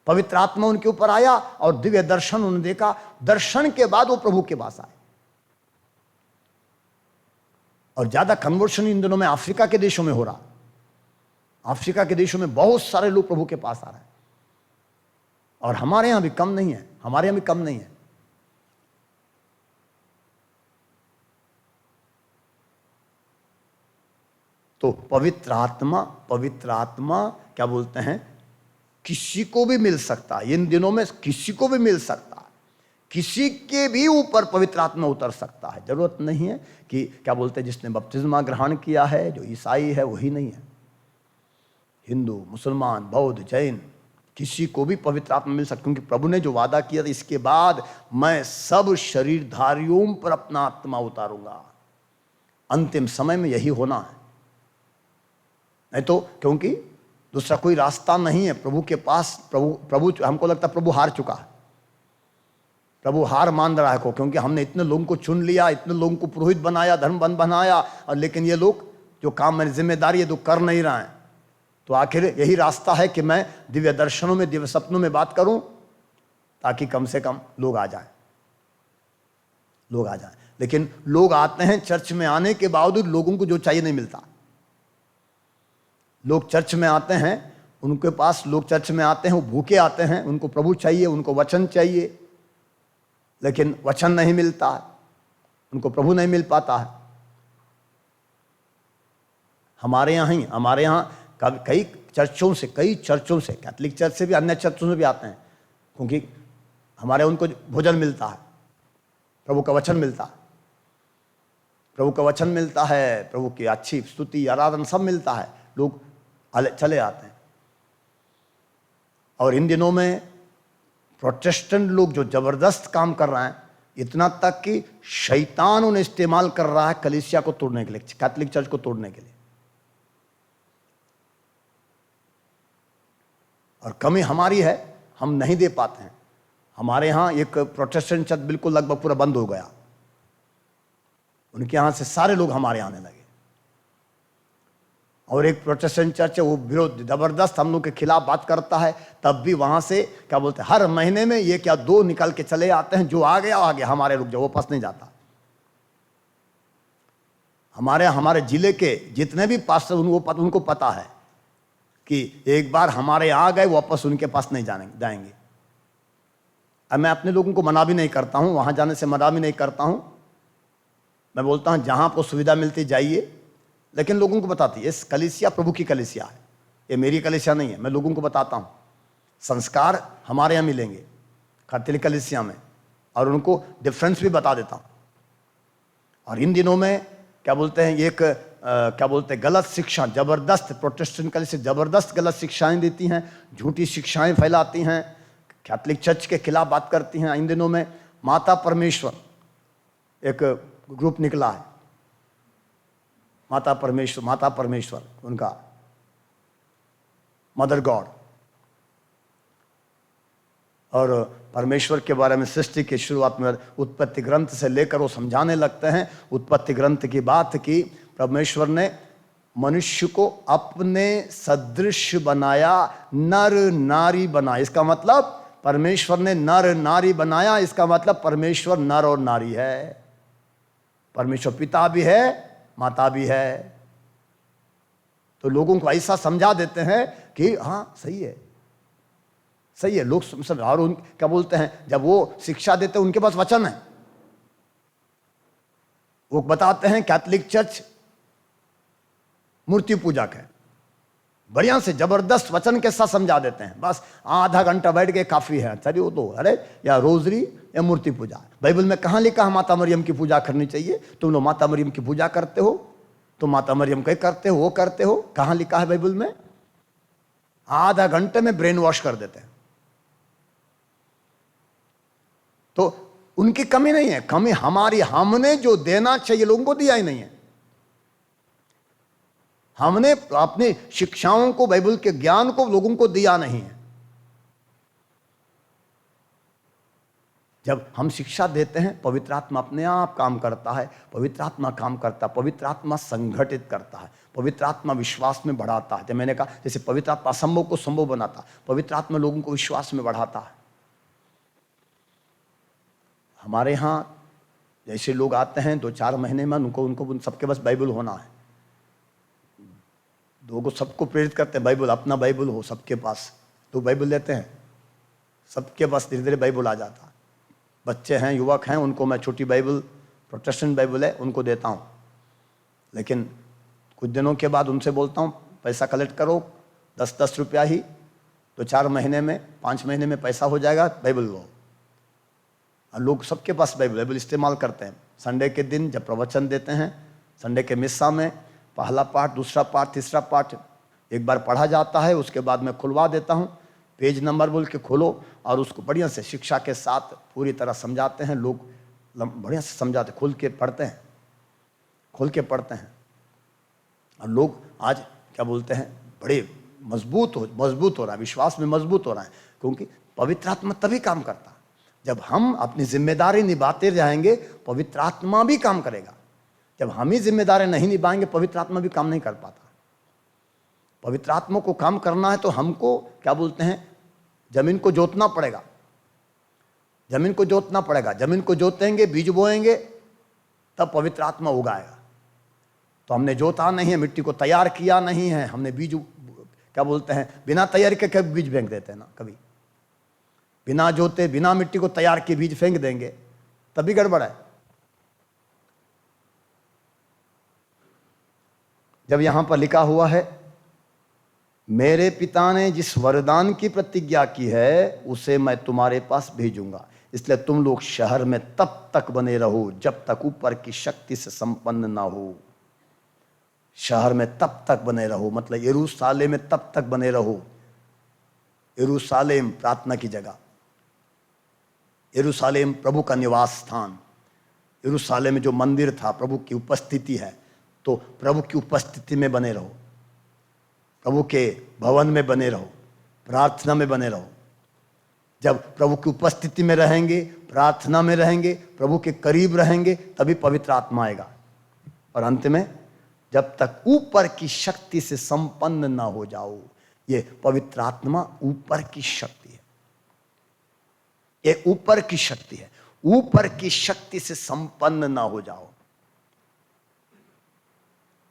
पवित्र आत्मा उनके ऊपर आया और दिव्य दर्शन उन्होंने देखा। दर्शन के बाद वो प्रभु के पास आए। और ज्यादा कन्वर्शन इन दिनों में अफ्रीका के देशों में हो रहा। अफ्रीका के देशों में बहुत सारे लोग प्रभु के पास आ रहे हैं। और हमारे यहां भी कम नहीं है, हमारे यहां भी कम नहीं है। तो पवित्र आत्मा क्या बोलते हैं, किसी को भी मिल सकता है। इन दिनों में किसी को भी मिल सकता है, किसी के भी ऊपर पवित्र आत्मा उतर सकता है। जरूरत नहीं है कि क्या बोलते हैं जिसने बपतिस्मा ग्रहण किया है, जो ईसाई है वही नहीं है। हिंदू, मुसलमान, बौद्ध, जैन, किसी को भी पवित्र आत्मा मिल सकता है। क्योंकि प्रभु ने जो वादा किया था, इसके बाद मैं सब शरीरधारियों पर अपना आत्मा उतारूंगा। अंतिम समय में यही होना है, नहीं तो क्योंकि दूसरा कोई रास्ता नहीं है प्रभु के पास। प्रभु हमको लगता है प्रभु हार चुका है, प्रभु हार मान रहा है क्योंकि हमने इतने लोगों को चुन लिया, इतने लोगों को पुरोहित बनाया, धर्मबंध बनाया, और लेकिन ये लोग जो काम मेरी जिम्मेदारी है तो कर नहीं रहे हैं। तो आखिर यही रास्ता है कि मैं दिव्य दर्शनों में, दिव्य सपनों में बात करूं, ताकि कम से कम लोग आ जाएं। लेकिन लोग आते हैं, चर्च में आने के बावजूद लोगों को जो चाहिए नहीं मिलता। लोग चर्च में आते हैं, उनके पास लोग चर्च में आते हैं, वो भूखे आते हैं, उनको प्रभु चाहिए, उनको वचन चाहिए, लेकिन वचन नहीं मिलता है, उनको प्रभु नहीं मिल पाता है। हमारे यहाँ कई चर्चों से, कैथोलिक चर्च से भी, अन्य चर्चों से भी आते हैं, क्योंकि हमारे उनको भोजन मिलता है, प्रभु का वचन मिलता है, प्रभु की अच्छी स्तुति, आराधना सब मिलता है, लोग चले आते हैं। और इन दिनों में प्रोटेस्टेंट लोग जो जबरदस्त काम कर रहे हैं, इतना तक कि शैतान उन्हें इस्तेमाल कर रहा है कलीसिया को तोड़ने के लिए, कैथोलिक चर्च को तोड़ने के लिए। और कमी हमारी है, हम नहीं दे पाते हैं। हमारे यहाँ एक प्रोटेस्टेंट चर्च बिल्कुल लगभग पूरा बंद हो गया, उनके यहाँ से सारे लोग हमारे आने लगे। और एक प्रोटेस्टेंट चर्च है, वो विरोध जबरदस्त हम लोग के खिलाफ बात करता है, तब भी वहां से क्या बोलते हैं, हर महीने में ये क्या 2 निकल के चले आते हैं, जो आ गया, हमारे रुक जाओ, वापस नहीं जाता। हमारे जिले के जितने भी पास्टर, उनको पता है कि एक बार हमारे आ गए, वापस उनके पास नहीं जाएंगे। अब मैं अपने लोगों को मना भी नहीं करता हूं, वहां जाने से मना भी नहीं करता हूं। मैं बोलता हूं जहां आपको सुविधा मिलती जाइए, लेकिन लोगों को बताती है इस कलीसिया प्रभु की कलीसिया है, ये मेरी कलीसिया नहीं है, मैं लोगों को बताता हूँ। संस्कार हमारे यहाँ मिलेंगे कैथोलिक कलीसिया में, और उनको डिफरेंस भी बता देता हूँ। और इन दिनों में क्या बोलते हैं, एक क्या बोलते हैं, गलत शिक्षा, जबरदस्त प्रोटेस्टेंट कलीसिया जबरदस्त गलत शिक्षाएं देती हैं, झूठी शिक्षाएं फैलाती हैं, कैथोलिक चर्च के खिलाफ बात करती हैं। इन दिनों में माता परमेश्वर एक ग्रुप निकला है, माता परमेश्वर उनका मदर गॉड, और परमेश्वर के बारे में सृष्टि की शुरुआत में उत्पत्ति ग्रंथ से लेकर वो समझाने लगते हैं। उत्पत्ति ग्रंथ की बात की, परमेश्वर ने मनुष्य को अपने सदृश बनाया, नर नारी बनाया। इसका मतलब परमेश्वर ने नर नारी बनाया, इसका मतलब परमेश्वर नर और नारी है। परमेश्वर पिता भी है, माता भी है। तो लोगों को ऐसा समझा देते हैं कि हाँ सही है, सही है। लोग सब, और उन क्या बोलते हैं, जब वो शिक्षा देते हैं उनके पास वचन है, वो बताते हैं कैथोलिक चर्च मूर्ति पूजक है, बढ़िया से जबरदस्त वचन के साथ समझा देते हैं। बस आधा घंटा बैठ के काफी है, चलिए वो तो अरे या रोजरी या मूर्ति पूजा। बाइबल में कहाँ लिखा है माता मरियम की पूजा करनी चाहिए? तुम लोग माता मरियम की पूजा करते हो, तुम माता मरियम के करते हो, वो करते हो, कहाँ लिखा है बाइबल में? आधा घंटे में ब्रेन वॉश कर देते हैं। तो उनकी कमी नहीं है, कमी हमारी, हमने जो देना चाहिए लोगों को दिया ही नहीं है। हमने अपनी शिक्षाओं को, बाइबल के ज्ञान को लोगों को दिया नहीं है। जब हम शिक्षा देते हैं, पवित्र आत्मा अपने आप काम करता है, पवित्र आत्मा काम करता है, पवित्र आत्मा संगठित करता है, पवित्र आत्मा विश्वास में बढ़ाता है। जब मैंने कहा जैसे पवित्र आत्मा असंभव को संभव बनाता, पवित्र आत्मा लोगों को विश्वास में बढ़ाता है। हमारे यहाँ जैसे लोग आते हैं 2-4 महीने में, उनको सबके पास बाइबल होना है। लोगों सबको प्रेरित करते हैं बाइबल, अपना बाइबल हो सबके पास। तो बाइबल लेते हैं, सबके पास धीरे धीरे बाइबल आ जाता है। बच्चे हैं, युवक हैं, उनको मैं छोटी बाइबल, प्रोटेस्टेंट बाइबल है, उनको देता हूँ। लेकिन कुछ दिनों के बाद उनसे बोलता हूँ पैसा कलेक्ट करो, 10-10 रुपया ही, तो 4 महीने में, 5 महीने में पैसा हो जाएगा, बाइबल लो। और लोग सबके पास बाइबल इस्तेमाल करते हैं। संडे के दिन जब प्रवचन देते हैं, संडे के मिस्सा में पहला पाठ, दूसरा पाठ, तीसरा पाठ एक बार पढ़ा जाता है, उसके बाद मैं खुलवा देता हूँ, पेज नंबर बोल के खोलो, और उसको बढ़िया से शिक्षा के साथ पूरी तरह समझाते हैं। लोग बढ़िया से समझाते, खुल के पढ़ते हैं, खोल के पढ़ते हैं। और लोग आज क्या बोलते हैं, बड़े मजबूत हो रहा है, विश्वास में मजबूत हो रहा है। क्योंकि पवित्र आत्मा तभी काम करता है जब हम अपनी जिम्मेदारी निभाते जाएंगे, पवित्र आत्मा भी काम करेगा। जब हम ही जिम्मेदारी नहीं निभाएंगे, पवित्र आत्मा भी काम नहीं कर पाता। पवित्र आत्मा को काम करना है तो हमको क्या बोलते हैं, जमीन को जोतना पड़ेगा। जमीन को जोतना पड़ेगा, जमीन को जोतेंगे, बीज बोएंगे, तब पवित्र आत्मा उगाएगा। तो हमने जोता नहीं है, मिट्टी को तैयार किया नहीं है, हमने बीज क्या बोलते हैं, बिना तैयार के कभी बीज फेंक देते हैं ना, कभी बिना जोते, बिना मिट्टी को तैयार किए बीज फेंक देंगे, तभी गड़बड़ है। जब यहां पर लिखा हुआ है, मेरे पिता ने जिस वरदान की प्रतिज्ञा की है उसे मैं तुम्हारे पास भेजूंगा, इसलिए तुम लोग शहर में तब तक बने रहो जब तक ऊपर की शक्ति से संपन्न ना हो। शहर में तब तक बने रहो मतलब यरूशलेम में तब तक बने रहो। यरूशलेम प्रार्थना की जगह, यरूशलेम प्रभु का निवास स्थान, यरूशलेम में जो मंदिर था, प्रभु की उपस्थिति है, तो प्रभु की उपस्थिति में बने रहो, प्रभु के भवन में बने रहो, प्रार्थना में बने रहो। जब प्रभु की उपस्थिति में रहेंगे, प्रार्थना में रहेंगे, प्रभु के करीब रहेंगे, तभी पवित्र आत्मा आएगा। और अंत में, जब तक ऊपर की शक्ति से संपन्न ना हो जाओ, ये पवित्र आत्मा ऊपर की शक्ति है, ये ऊपर की शक्ति है। ऊपर की शक्ति से संपन्न ना हो जाओ,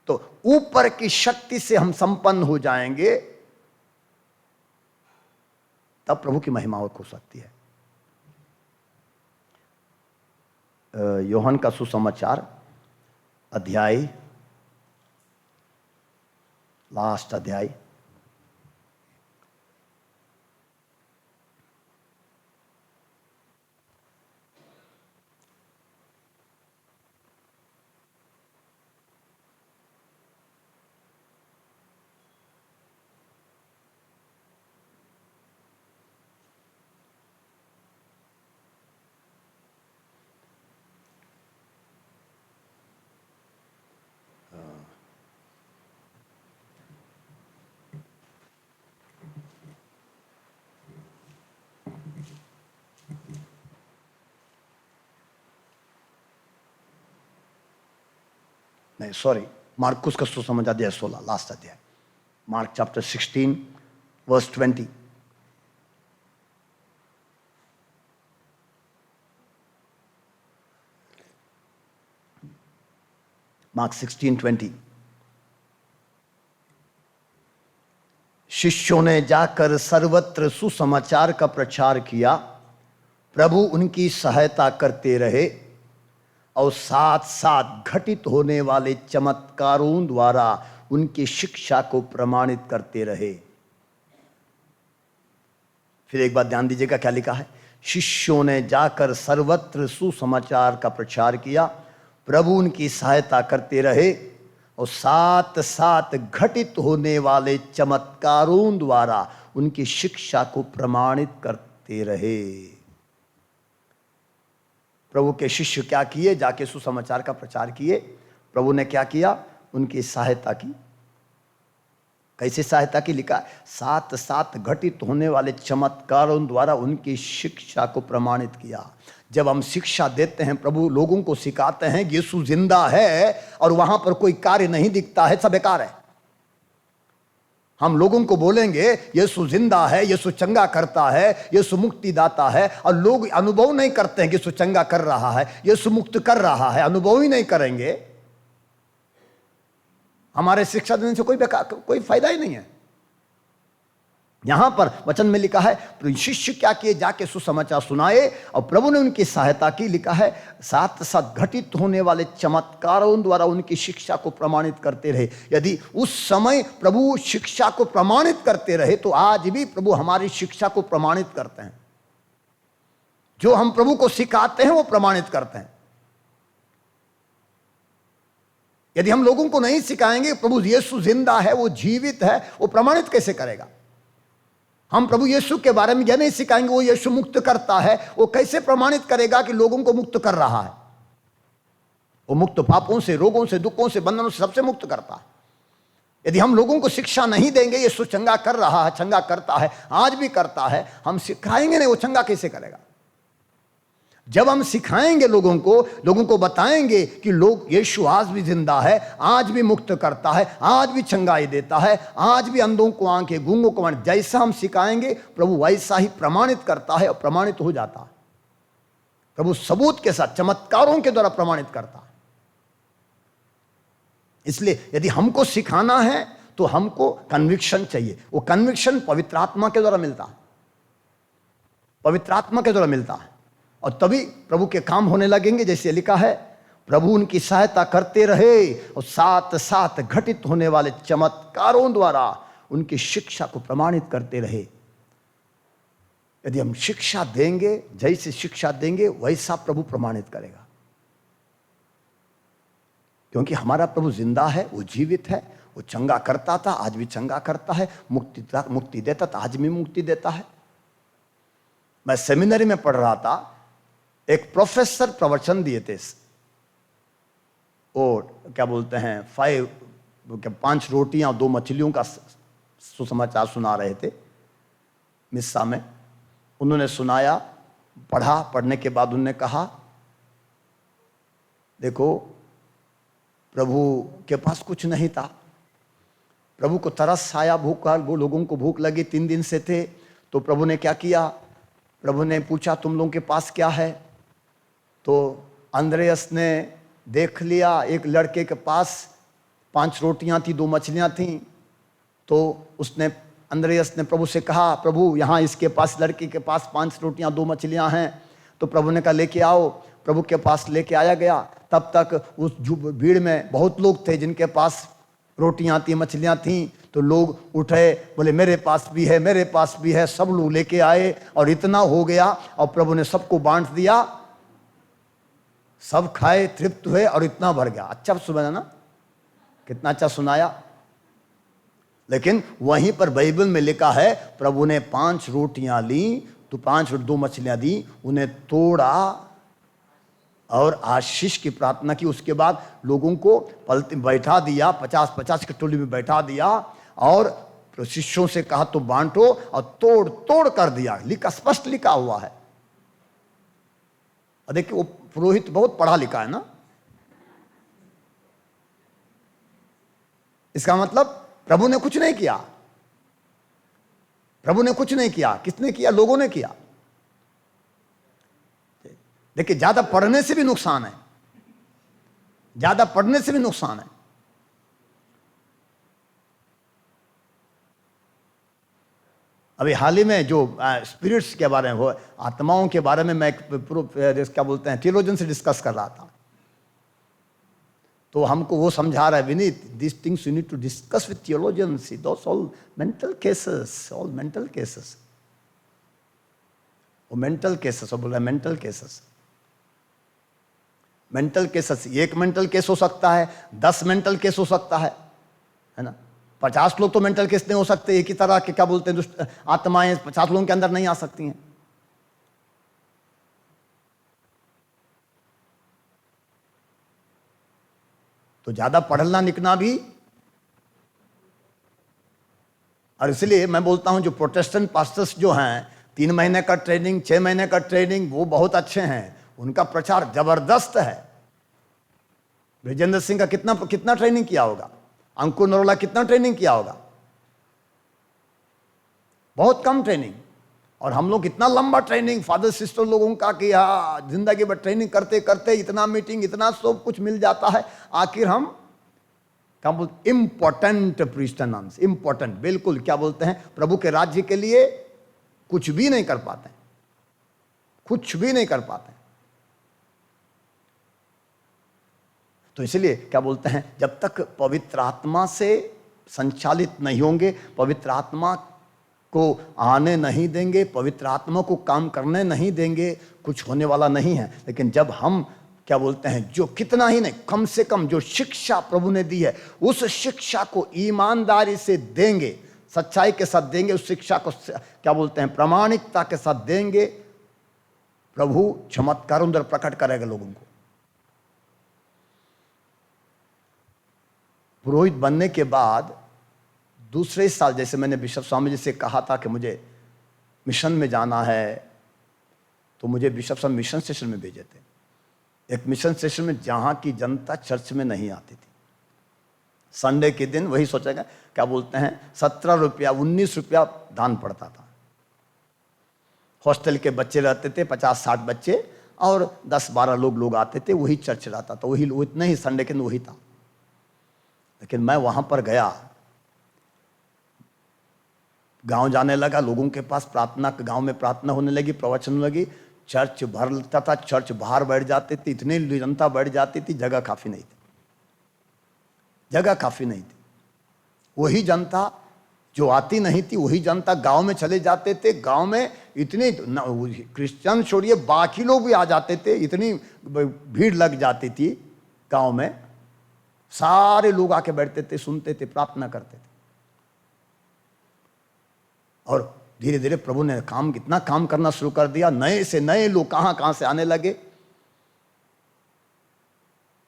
तो ऊपर की शक्ति से हम संपन्न हो जाएंगे, तब प्रभु की महिमा हो सकती है। यूहन्ना का सुसमाचार अध्याय, लास्ट अध्याय नहीं सॉरी, मार्कुस का सुसमाचार अध्याय 16, लास्ट अध्याय, मार्क चैप्टर 16 वर्स 20। मार्क 16:20। शिष्यों ने जाकर सर्वत्र सुसमाचार का प्रचार किया, प्रभु उनकी सहायता करते रहे और साथ साथ घटित होने वाले चमत्कारों द्वारा उनकी शिक्षा को प्रमाणित करते रहे। फिर एक बात ध्यान दीजिएगा, क्या लिखा है? शिष्यों ने जाकर सर्वत्र सुसमाचार का प्रचार किया, प्रभु उनकी सहायता करते रहे और साथ साथ घटित होने वाले चमत्कारों द्वारा उनकी शिक्षा को प्रमाणित करते रहे। प्रभु के शिष्य क्या किए? जाके सुसमाचार का प्रचार किए। प्रभु ने क्या किया? उनकी सहायता की। कैसे सहायता की? लिखा, साथ साथ घटित होने वाले चमत्कारों द्वारा उनकी शिक्षा को प्रमाणित किया। जब हम शिक्षा देते हैं, प्रभु लोगों को सिखाते हैं यीशु जिंदा है और वहां पर कोई कार्य नहीं दिखता है, सब बेकार है। हम लोगों को बोलेंगे यीशु जिंदा है, यीशु चंगा करता है, यीशु मुक्ति दाता है, और लोग अनुभव नहीं करते हैं कि यीशु चंगा कर रहा है, यीशु मुक्त कर रहा है, अनुभव ही नहीं करेंगे। हमारे शिक्षा देने से कोई फायदा ही नहीं है। यहां पर वचन में लिखा है शिष्य क्या किए? जाके सुसमाचार सुनाए और प्रभु ने उनकी सहायता की। लिखा है साथ साथ घटित होने वाले चमत्कारों द्वारा उनकी शिक्षा को प्रमाणित करते रहे। यदि उस समय प्रभु शिक्षा को प्रमाणित करते रहे तो आज भी प्रभु हमारी शिक्षा को प्रमाणित करते हैं। जो हम प्रभु को सिखाते हैं वो प्रमाणित करते हैं। यदि हम लोगों को नहीं सिखाएंगे प्रभु यीशु जिंदा है, वो जीवित है, वो प्रमाणित कैसे करेगा? हम प्रभु यीशु के बारे में यह नहीं सिखाएंगे वो यीशु मुक्त करता है, वो कैसे प्रमाणित करेगा कि लोगों को मुक्त कर रहा है? वो मुक्त पापों से, रोगों से, दुखों से, बंधनों से सबसे मुक्त करता है। यदि हम लोगों को शिक्षा नहीं देंगे यीशु चंगा कर रहा है, चंगा करता है, आज भी करता है, हम सिखाएंगे नहीं, वो चंगा कैसे करेगा? जब हम सिखाएंगे लोगों को बताएंगे कि लोग यीशु आज भी जिंदा है, आज भी मुक्त करता है, आज भी चंगाई देता है, आज भी अंधों को आंखें, गूंगों को आंखें, जैसा हम सिखाएंगे प्रभु वैसा ही प्रमाणित करता है और प्रमाणित हो जाता है। प्रभु सबूत के साथ, चमत्कारों के द्वारा प्रमाणित करता है। इसलिए यदि हमको सिखाना है तो हमको कन्विक्शन चाहिए। वो कन्विक्शन पवित्र आत्मा के द्वारा मिलता है, पवित्र आत्मा के द्वारा मिलता है, और तभी प्रभु के काम होने लगेंगे। जैसे लिखा है प्रभु उनकी सहायता करते रहे और साथ साथ घटित होने वाले चमत्कारों द्वारा उनकी शिक्षा को प्रमाणित करते रहे। यदि हम शिक्षा देंगे, जैसे शिक्षा देंगे वैसा प्रभु प्रमाणित करेगा, क्योंकि हमारा प्रभु जिंदा है, वो जीवित है, वो चंगा करता था, आज भी चंगा करता है, मुक्ति देता था, आज भी मुक्ति देता है। मैं सेमिनरी में पढ़ रहा था, एक प्रोफेसर प्रवचन दिए थे, और क्या बोलते हैं 5 रोटियां 2 मछलियों का सुसमाचार सुना रहे थे मिस्सा में। उन्होंने सुनाया, पढ़ने के बाद उन्होंने कहा देखो प्रभु के पास कुछ नहीं था, प्रभु को तरस आया, वो लोगों को भूख लगी, 3 दिन से थे। तो प्रभु ने क्या किया? प्रभु ने पूछा तुम लोगों के पास क्या है? तो अंद्रयास ने देख लिया एक लड़के के पास 5 रोटियां थी, 2 मछलियां थी। तो उसने, अंद्रयास ने प्रभु से कहा प्रभु यहाँ इसके पास, लड़के के पास 5 रोटियां 2 मछलियां हैं। तो प्रभु ने कहा लेके आओ। प्रभु के पास लेके आया गया। तब तक उस भीड़ में बहुत लोग थे जिनके पास रोटियां थी, मछलियां थी। तो लोग उठे, बोले मेरे पास भी है, मेरे पास भी है। सब लोग लेके आए और इतना हो गया और प्रभु ने सबको बांट दिया। सब खाए, तृप्त हुए और इतना भर गया। अच्छा सुना ना, कितना अच्छा सुनाया। लेकिन वहीं पर बाइबल में लिखा है प्रभु ने 5 रोटियां ली, तो 2 मछलियां दी, उन्हें तोड़ा और आशीष की प्रार्थना की। उसके बाद लोगों को बैठा दिया, 50-50 की टोली में बैठा दिया और शिष्यों से कहा तो बांटो, और तोड़ तोड़ कर दिया। लिखा, स्पष्ट लिखा हुआ है। देखिए वो पुरोहित बहुत पढ़ा लिखा है ना, इसका मतलब प्रभु ने कुछ नहीं किया, प्रभु ने कुछ नहीं किया। किसने किया? लोगों ने किया। देखिए, ज्यादा पढ़ने से भी नुकसान है, ज्यादा पढ़ने से भी नुकसान है। अभी हाल ही में जो स्पिरिट्स के बारे में, वो आत्माओं के बारे में मैं क्या बोलते हैं, थियोलॉजियन से डिस्कस कर रहा था, तो हमको वो समझा रहा है, Vineet, this things you need to discuss with theologians, those all mental cases, all mental cases. वो मेंटल केसेस, वो बोल रहा है मेंटल केसेस, मेंटल केसेस। एक मेंटल केस हो सकता है, 10 मेंटल केस हो सकता है ना। 50 लोग तो मेंटल केस नहीं हो सकते। एक ही तरह के क्या बोलते हैं दुष्ट आत्माएं 50 लोगों के अंदर नहीं आ सकती हैं। तो ज्यादा पढ़ना लिखना भी, और इसलिए मैं बोलता हूं जो प्रोटेस्टेंट पास्टर्स जो हैं, 3 महीने का ट्रेनिंग, 6 महीने का ट्रेनिंग, वो बहुत अच्छे हैं, उनका प्रचार जबरदस्त है। ब्रजेंद्र सिंह का कितना ट्रेनिंग किया होगा, अंकुर नरोला कितना ट्रेनिंग किया होगा, बहुत कम ट्रेनिंग। और हम लोग इतना लंबा ट्रेनिंग फादर सिस्टर लोगों का किया, जिंदगी भर ट्रेनिंग करते करते इतना मीटिंग, इतना सब कुछ मिल जाता है, आखिर हम क्या बोलते, इंपॉर्टेंट प्रीस्टन, इंपॉर्टेंट, बिल्कुल क्या बोलते हैं, प्रभु के राज्य के लिए कुछ भी नहीं कर पाते, कुछ भी नहीं कर पाते। तो इसलिए क्या बोलते हैं, जब तक पवित्र आत्मा से संचालित नहीं होंगे, पवित्र आत्मा को आने नहीं देंगे, पवित्र आत्मा को काम करने नहीं देंगे, कुछ होने वाला नहीं है। लेकिन जब हम क्या बोलते हैं, जो कितना ही नहीं, कम से कम जो शिक्षा प्रभु ने दी है, उस शिक्षा को ईमानदारी से देंगे, सच्चाई के साथ देंगे, उस शिक्षा को क्या बोलते हैं, प्रामाणिकता के साथ देंगे, प्रभु चमत्कार अंदर प्रकट करेगा लोगों को। पुरोहित बनने के बाद दूसरे साल, जैसे मैंने बिशप स्वामी जी से कहा था कि मुझे मिशन में जाना है, तो मुझे बिशप स्वामी मिशन स्टेशन में भेजे थे। एक मिशन स्टेशन में जहाँ की जनता चर्च में नहीं आती थी। संडे के दिन वही सोचेगा, क्या बोलते हैं, 17 रुपया 19 रुपया दान पड़ता था। हॉस्टल के बच्चे रहते थे, 50-60 बच्चे, और 10-12 लोग आते थे, वही चर्च रहता था, वही इतना ही संडे के दिन वही था। लेकिन मैं वहां पर गया, गांव जाने लगा, लोगों के पास प्रार्थना, गांव में प्रार्थना होने लगी, प्रवचन होने लगी, चर्च भर लगता था, चर्च बाहर बैठ जाते थे, इतनी जनता बैठ जाती थी, जगह काफी नहीं थी, जगह काफी नहीं थी। वही जनता जो आती नहीं थी, वही जनता गांव में चले जाते थे, गांव में इतनी क्रिश्चियन छोड़िए बाकी लोग भी आ जाते थे, इतनी भीड़ लग जाती थी गांव में, सारे लोग आके बैठते थे, सुनते थे, प्रार्थना करते थे। और धीरे धीरे प्रभु ने कितना काम करना शुरू कर दिया, नए से नए लोग कहां से आने लगे।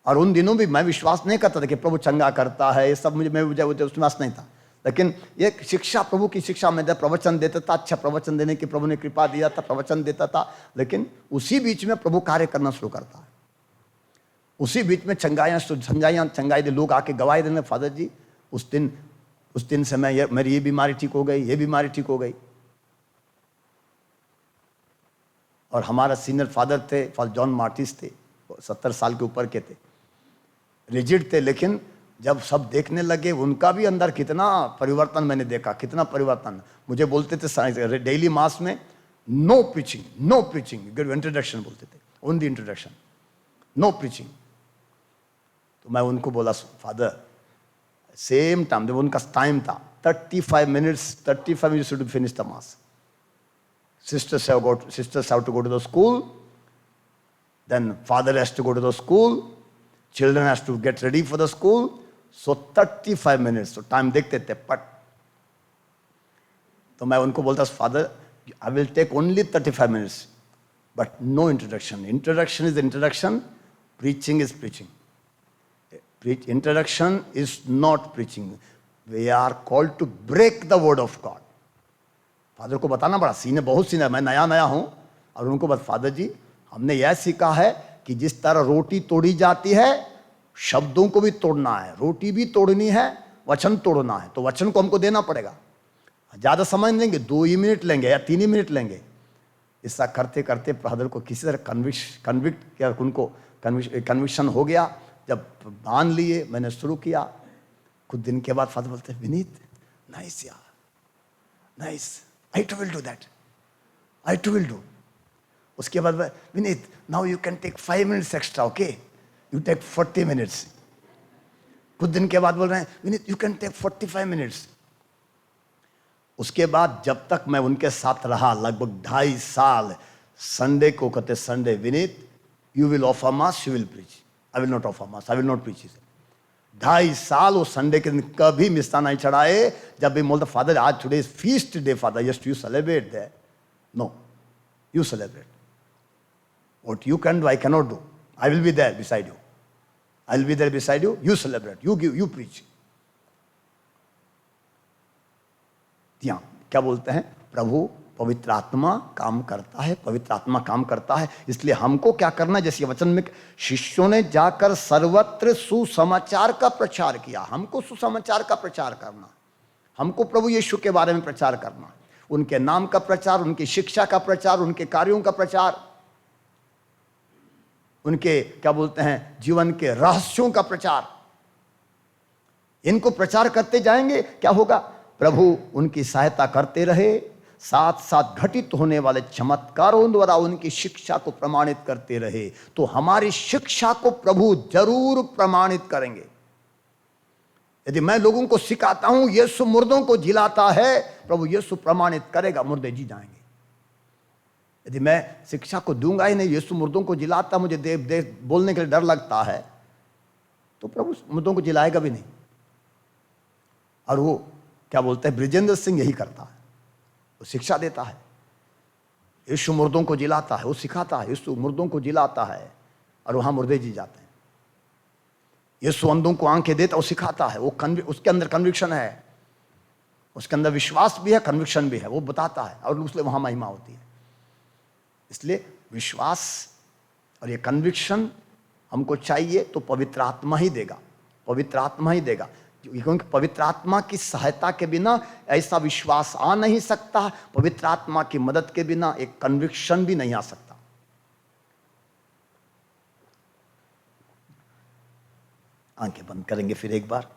और उन दिनों भी मैं विश्वास नहीं करता था कि प्रभु चंगा करता है, ये सब मुझे विश्वास नहीं था। लेकिन ये शिक्षा, प्रभु की शिक्षा में प्रवचन देता था, अच्छा प्रवचन देने की प्रभु ने कृपा दिया था, प्रवचन देता था। लेकिन उसी बीच में प्रभु कार्य करना शुरू करता है, उसी बीच में चंगाई दे, लोग आके गवाही देने, फादर जी उस दिन से मेरी ये बीमारी ठीक हो गई, ये बीमारी ठीक हो गई। और हमारा सीनियर फादर थे, फादर जॉन मार्टिस थे, 70 साल के ऊपर के थे, रिजिड थे, लेकिन जब सब देखने लगे, उनका भी अंदर कितना परिवर्तन मैंने देखा, कितना परिवर्तन। मुझे बोलते थे डेली मास में, नो प्रीचिंग, इंट्रोडक्शन बोलते थे, ओनली इंट्रोडक्शन, नो प्रीचिंग। तो मैं उनको बोला, फादर सेम टाइम, जब उनका टाइम था 35 minutes should finish the mass. Sisters have to go to the school, then father has to go to the school, children has to get ready for the school, so 35 minutes, so time देखते थे। but तो मैं उनको बोलता, father I will take only 35 minutes, but no introduction. Introduction is introduction, preaching is preaching. Introduction is not preaching. We are called to break the word of God. Father को बताना पड़ा, सीने बहुत सीने, मैं नया हूं, और उनको बता, फादर जी हमने यह सीखा है कि जिस तरह रोटी तोड़ी जाती है, शब्दों को भी तोड़ना है, रोटी भी तोड़नी है, वचन तोड़ना है तो वचन को हमको देना पड़ेगा। ज़्यादा समय नहीं लेंगे, 2 ही मिनट लेंगे या 3 ही मिनट लेंगे। ऐसा करते करते ब्रदर को किसी तरह कन्विक्ट किया, उनको कन्विक्शन हो गया। जब मान लिए, मैंने शुरू किया, कुछ दिन के बाद फादर बोलते हैं, विनीत नाइस यार, nice, I too will do that, I too will do. उसके बाद Vineet now you can take 5 minutes extra, okay, you take 40 minutes. कुछ दिन के बाद बोल रहे हैं, Vineet you can take 45 minutes. उसके बाद जब तक मैं उनके साथ रहा, लगभग 2.5 साल, संडे को कहते, Sunday Vineet you will offer mass, you will preach, I will not offer mass, I will not preach. 2.5 साल वो संडे के दिन कभी मिस्ता नहीं चढ़ाए। जब भी बोलता फादर आज today is feast day father, yes you celebrate that, no you celebrate, what you can do I can not do, I will be there beside you, I will be there beside you, you celebrate, you give, you preach. क्या बोलते हैं, प्रभु पवित्र आत्मा काम करता है, पवित्र आत्मा काम करता है। इसलिए हमको क्या करना है, जैसे वचन में शिष्यों ने जाकर सर्वत्र सुसमाचार का प्रचार किया, हमको सुसमाचार का प्रचार करना, हमको प्रभु यीशु के बारे में प्रचार करना, उनके नाम का प्रचार, उनकी शिक्षा का प्रचार, उनके कार्यों का प्रचार, उनके क्या बोलते हैं जीवन के रहस्यों का प्रचार। इनको प्रचार करते जाएंगे, क्या होगा, प्रभु उनकी सहायता करते रहे, साथ साथ घटित होने वाले चमत्कारों द्वारा उनकी शिक्षा को प्रमाणित करते रहे, तो हमारी शिक्षा को प्रभु जरूर प्रमाणित करेंगे। यदि मैं लोगों को सिखाता हूं यीशु मुर्दों को जिलाता है, प्रभु यीशु प्रमाणित करेगा, मुर्दे जी जाएंगे। यदि मैं शिक्षा को दूंगा ही नहीं, यीशु मुर्दों को जिलाता, मुझे देव देव बोलने के लिए डर लगता है, तो प्रभु मुर्दों को जिलाएगा भी नहीं। और वो क्या बोलते हैं, ब्रिजेंद्र सिंह यही करता है, वो शिक्षा देता है, यीशु मुर्दों को जिलाता है, वो सिखाता है, यीशु मुर्दों को जिलाता है और वहां मुर्दे जी जाते हैं। यीशु अंधों को आंखें देता, वो सिखाता है, वो उसके अंदर कन्विक्शन है, उसके अंदर विश्वास भी है, कन्विक्शन भी है, वो बताता है और उसलिए वहां महिमा होती है। इसलिए विश्वास और ये कन्विक्शन हमको चाहिए तो पवित्र आत्मा ही देगा, पवित्र आत्मा ही देगा, क्योंकि पवित्र आत्मा की सहायता के बिना ऐसा विश्वास आ नहीं सकता, पवित्र आत्मा की मदद के बिना एक कन्विक्शन भी नहीं आ सकता। आंखें बंद करेंगे फिर एक बार।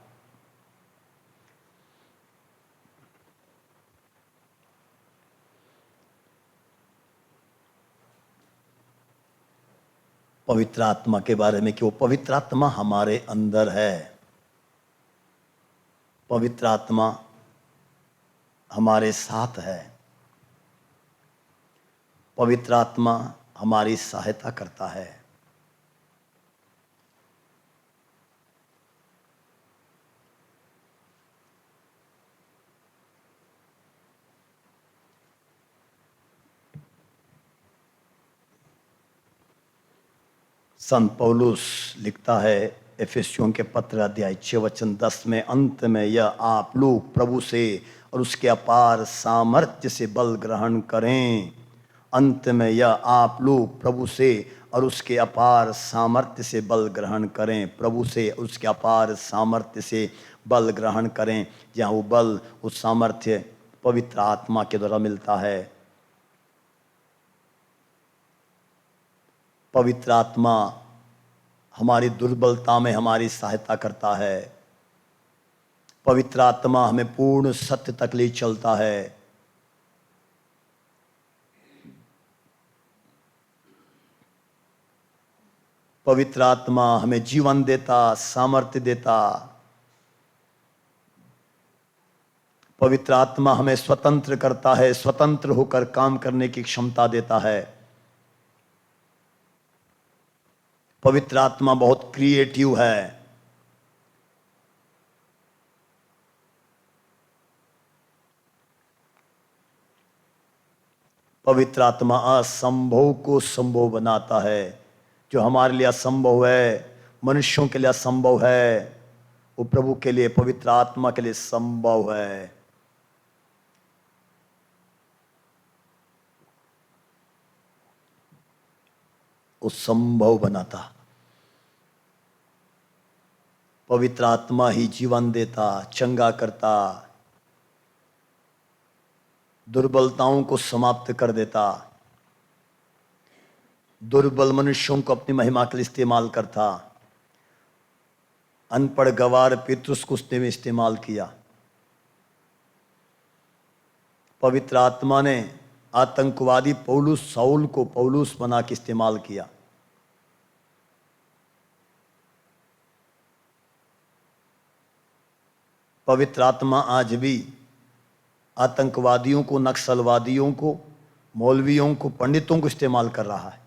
पवित्र आत्मा के बारे में कि वो पवित्र आत्मा हमारे अंदर है, पवित्र आत्मा हमारे साथ है, पवित्र आत्मा हमारी सहायता करता है। संत पौलुस लिखता है एफेसियों के पत्र अध्याय 6 वचन 10 में, अंत में यह आप लोग प्रभु से और उसके अपार सामर्थ्य से बल ग्रहण करें। अंत में यह आप लोग प्रभु से और उसके अपार सामर्थ्य से बल ग्रहण करें, प्रभु से उसके अपार सामर्थ्य से बल ग्रहण करें। जहाँ वो बल, उस सामर्थ्य पवित्र आत्मा के द्वारा मिलता है। पवित्र आत्मा हमारी दुर्बलता में हमारी सहायता करता है, पवित्र आत्मा हमें पूर्ण सत्य तक ले चलता है। पवित्र आत्मा हमें जीवन देता, सामर्थ्य देता। पवित्र आत्मा हमें स्वतंत्र करता है, स्वतंत्र होकर काम करने की क्षमता देता है। पवित्र आत्मा बहुत क्रिएटिव है। पवित्र आत्मा असंभव को संभव बनाता है। जो हमारे लिए असंभव है, मनुष्यों के लिए असंभव है, वो प्रभु के लिए, पवित्र आत्मा के लिए संभव है। वो संभव बनाता। पवित्र आत्मा ही जीवन देता, चंगा करता, दुर्बलताओं को समाप्त कर देता, दुर्बल मनुष्यों को अपनी महिमा के लिए इस्तेमाल करता। अनपढ़ गवार पितृस को उसने में इस्तेमाल किया। पवित्र आत्मा ने आतंकवादी पौलुस साउल को पौलुस बना के इस्तेमाल किया। पवित्र आत्मा आज भी आतंकवादियों को, नक्सलवादियों को, मौलवियों को, पंडितों को इस्तेमाल कर रहा है।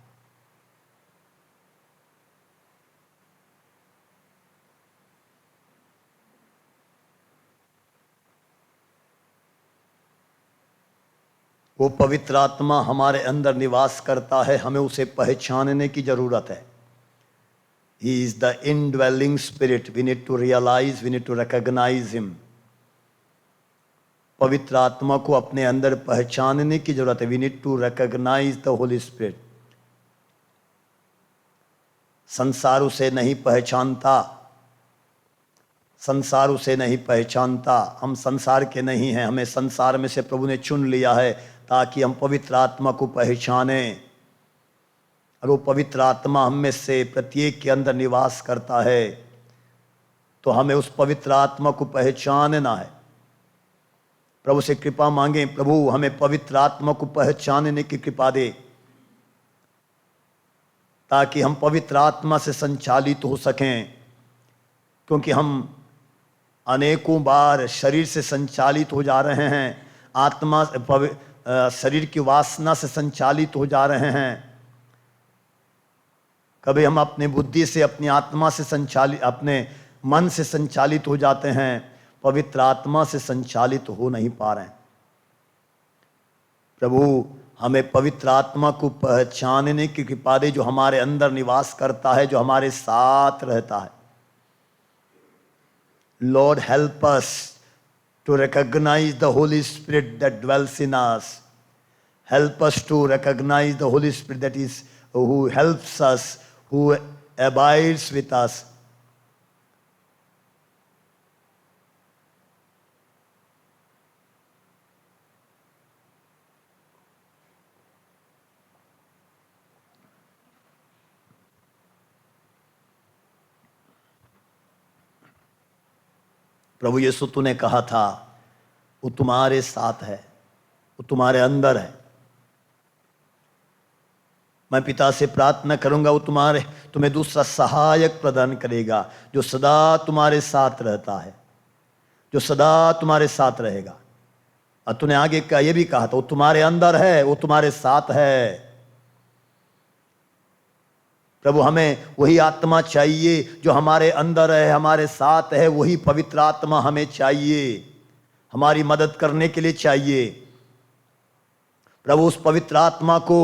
वो पवित्र आत्मा हमारे अंदर निवास करता है, हमें उसे पहचानने की जरूरत है। He is the indwelling spirit. We need to realize, we need to recognize him. पवित्र आत्मा को अपने अंदर पहचानने की जरूरत है। We need to recognize the Holy Spirit. संसार उसे नहीं पहचानता, संसार उसे नहीं पहचानता। हम संसार के नहीं हैं, हमें संसार में से प्रभु ने चुन लिया है ताकि हम पवित्र आत्मा को पहचानें। और वो पवित्र आत्मा हम में से प्रत्येक के अंदर निवास करता है, तो हमें उस पवित्र आत्मा को पहचानना है। प्रभु से कृपा मांगे, प्रभु हमें पवित्र आत्मा को पहचानने की कृपा दे, ताकि हम पवित्र आत्मा से संचालित हो सकें। क्योंकि हम अनेकों बार शरीर से संचालित हो जा रहे हैं, आत्मा शरीर की वासना से संचालित हो जा रहे हैं। कभी हम अपनी बुद्धि से, अपनी आत्मा से संचालित, अपने मन से संचालित हो जाते हैं, पवित्र आत्मा से संचालित हो नहीं पा रहे हैं। प्रभु हमें पवित्र आत्मा को पहचानने की कृपा दे, जो हमारे अंदर निवास करता है, जो हमारे साथ रहता है। Lord, help us to recognize the Holy Spirit that dwells in us. Help us to recognize the Holy Spirit that is who helps us, who abides with us. प्रभु यीशु तूने कहा था वो तुम्हारे साथ है, वो तुम्हारे अंदर है। मैं पिता से प्रार्थना करूंगा, वो तुम्हें दूसरा सहायक प्रदान करेगा, जो सदा तुम्हारे साथ रहता है, जो सदा तुम्हारे साथ रहेगा। और तूने आगे का ये भी कहा था वो तुम्हारे अंदर है, वो तुम्हारे साथ है। प्रभु हमें वही आत्मा चाहिए जो हमारे अंदर है, हमारे साथ है। वही पवित्र आत्मा हमें चाहिए, हमारी मदद करने के लिए चाहिए। प्रभु उस पवित्र आत्मा को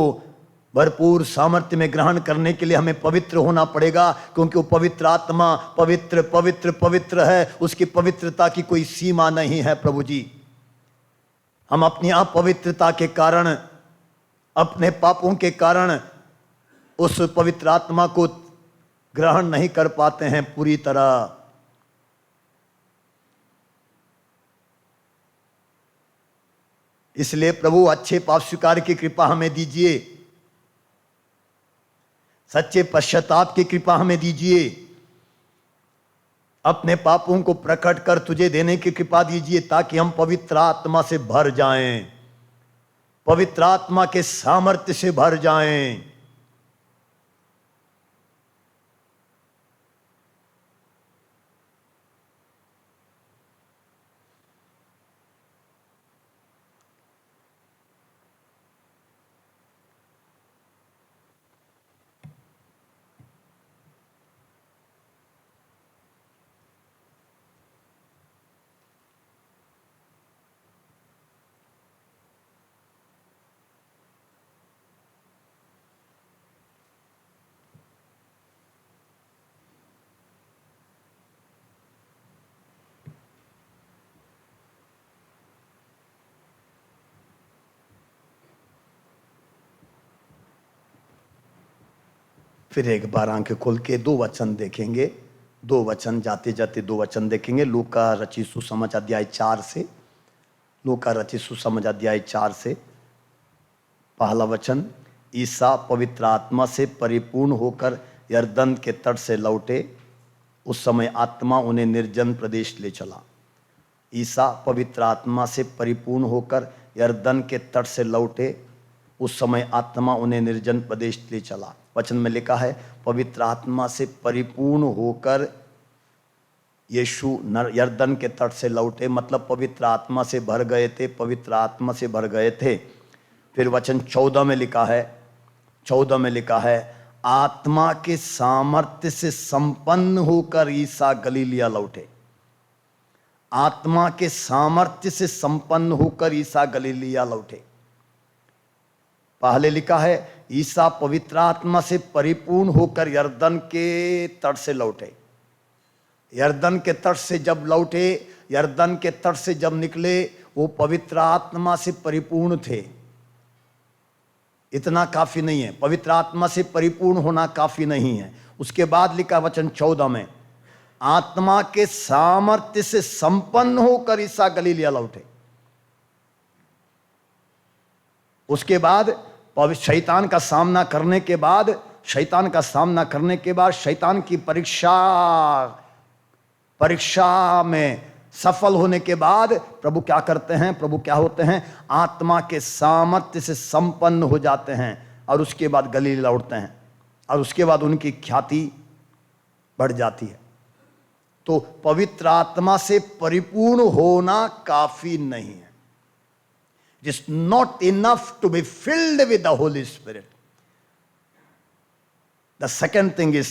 भरपूर सामर्थ्य में ग्रहण करने के लिए हमें पवित्र होना पड़ेगा, क्योंकि वो पवित्र आत्मा पवित्र पवित्र पवित्र है। उसकी पवित्रता की कोई सीमा नहीं है। प्रभु जी, हम अपनी अपवित्रता के कारण, अपने पापों के कारण उस पवित्र आत्मा को ग्रहण नहीं कर पाते हैं पूरी तरह। इसलिए प्रभु अच्छे पाप स्वीकार की कृपा हमें दीजिए, सच्चे पश्चाताप की कृपा हमें दीजिए, अपने पापों को प्रकट कर तुझे देने की कृपा दीजिए, ताकि हम पवित्र आत्मा से भर जाएं, पवित्र आत्मा के सामर्थ्य से भर जाएं। फिर एक बार आंखें खोल के दो वचन देखेंगे। दो वचन, जाते जाते दो वचन देखेंगे। लूका रचित सुसमाचार अध्याय 4 से, लूका रचित सुसमाचार अध्याय 4 से पहला वचन। ईसा पवित्र आत्मा से परिपूर्ण होकर यरदन के तट से लौटे, उस समय आत्मा उन्हें निर्जन प्रदेश ले चला। ईसा पवित्र आत्मा से परिपूर्ण होकर यरदन के तट से लौटे, उस समय आत्मा उन्हें निर्जन प्रदेश ले चला। वचन में लिखा है पवित्र आत्मा से परिपूर्ण होकर यीशु यरदन के तट से लौटे, मतलब पवित्र आत्मा से भर गए थे, पवित्र आत्मा से भर गए थे। फिर वचन 14 में लिखा है, 14 में लिखा है आत्मा के सामर्थ्य से संपन्न होकर ईसा गलीलिया लौटे। आत्मा के सामर्थ्य से संपन्न होकर ईसा गलीलिया लौटे। पहले लिखा है ईसा पवित्र आत्मा से परिपूर्ण होकर यरदन के तट से लौटे। यरदन के तट से जब लौटे, यरदन के तट से जब निकले, वो पवित्र आत्मा से परिपूर्ण थे। इतना काफी नहीं है, पवित्र आत्मा से परिपूर्ण होना काफी नहीं है। उसके बाद लिखा वचन 14 में आत्मा के सामर्थ्य से संपन्न होकर ईसा गलीलिया लौटे। उसके बाद शैतान का सामना करने के बाद, शैतान का सामना करने के बाद, शैतान की परीक्षा में सफल होने के बाद प्रभु क्या करते हैं, प्रभु क्या होते हैं, आत्मा के सामर्थ्य से संपन्न हो जाते हैं और उसके बाद गलील लौटते हैं और उसके बाद उनकी ख्याति बढ़ जाती है। तो पवित्र आत्मा से परिपूर्ण होना काफी नहीं है। It is not enough to be filled with the Holy Spirit. The second thing is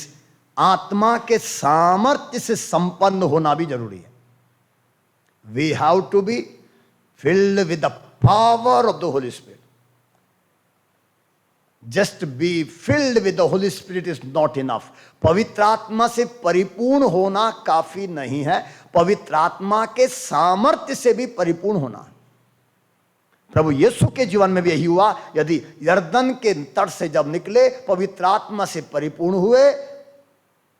आत्मा के सामर्थ्य से संपन्न होना भी जरूरी है। We have to be filled with the power of the Holy Spirit. Just be filled with the Holy Spirit is not enough. पवित्र आत्मा से परिपूर्ण होना काफी नहीं है, पवित्र आत्मा के सामर्थ्य से भी परिपूर्ण होना है। प्रभु यीशु के जीवन में भी यही हुआ। यदि यरदन के तट से जब निकले, पवित्र आत्मा से परिपूर्ण हुए,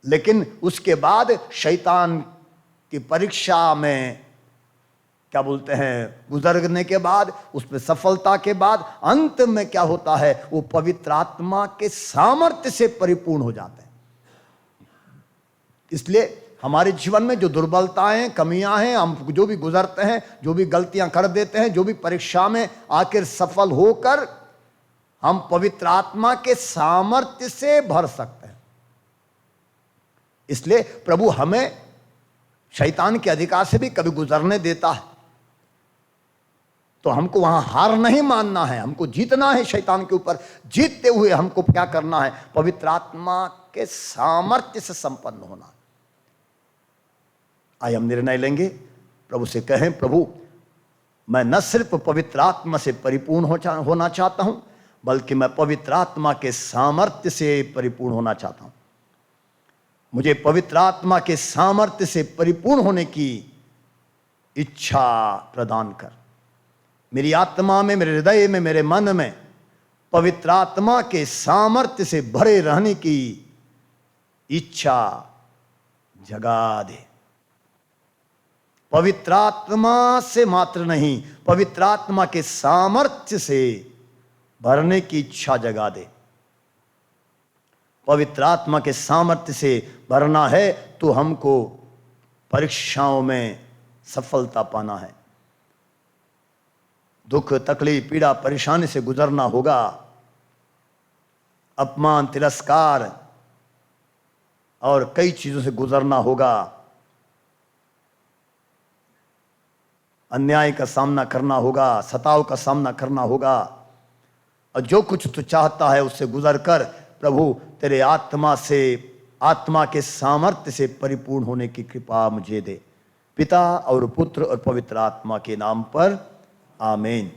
लेकिन उसके बाद शैतान की परीक्षा में क्या बोलते हैं, गुजरने के बाद, उसमें सफलता के बाद अंत में क्या होता है, वो पवित्र आत्मा के सामर्थ्य से परिपूर्ण हो जाते हैं। इसलिए हमारे जीवन में जो दुर्बलताएं, कमियां हैं, हम जो भी गुजरते हैं, जो भी गलतियां कर देते हैं, जो भी परीक्षा में आखिर सफल होकर हम पवित्र आत्मा के सामर्थ्य से भर सकते हैं। इसलिए प्रभु हमें शैतान के अधिकार से भी कभी गुजरने देता है, तो हमको वहां हार नहीं मानना है, हमको जीतना है शैतान के ऊपर। जीतते हुए हमको क्या करना है, पवित्र आत्मा के सामर्थ्य से संपन्न होना। आइए हम निर्णय लेंगे, प्रभु से कहें, प्रभु मैं न सिर्फ पवित्र आत्मा से परिपूर्ण होना चाहता हूं, बल्कि मैं पवित्र आत्मा के सामर्थ्य से परिपूर्ण होना चाहता हूं। मुझे पवित्र आत्मा के सामर्थ्य से परिपूर्ण होने की इच्छा प्रदान कर। मेरी आत्मा में, मेरे हृदय में, मेरे मन में पवित्र आत्मा के सामर्थ्य से भरे रहने की इच्छा जगा दे। पवित्र आत्मा से मात्र नहीं, पवित्र आत्मा के सामर्थ्य से भरने की इच्छा जगा दे। पवित्र आत्मा के सामर्थ्य से भरना है तो हमको परीक्षाओं में सफलता पाना है। दुख, तकलीफ, पीड़ा, परेशानी से गुजरना होगा। अपमान, तिरस्कार और कई चीजों से गुजरना होगा। अन्याय का सामना करना होगा, सताव का सामना करना होगा, और जो कुछ तू चाहता है उससे गुजर कर प्रभु तेरे आत्मा के सामर्थ्य से परिपूर्ण होने की कृपा मुझे दे। पिता और पुत्र और पवित्र आत्मा के नाम पर आमीन।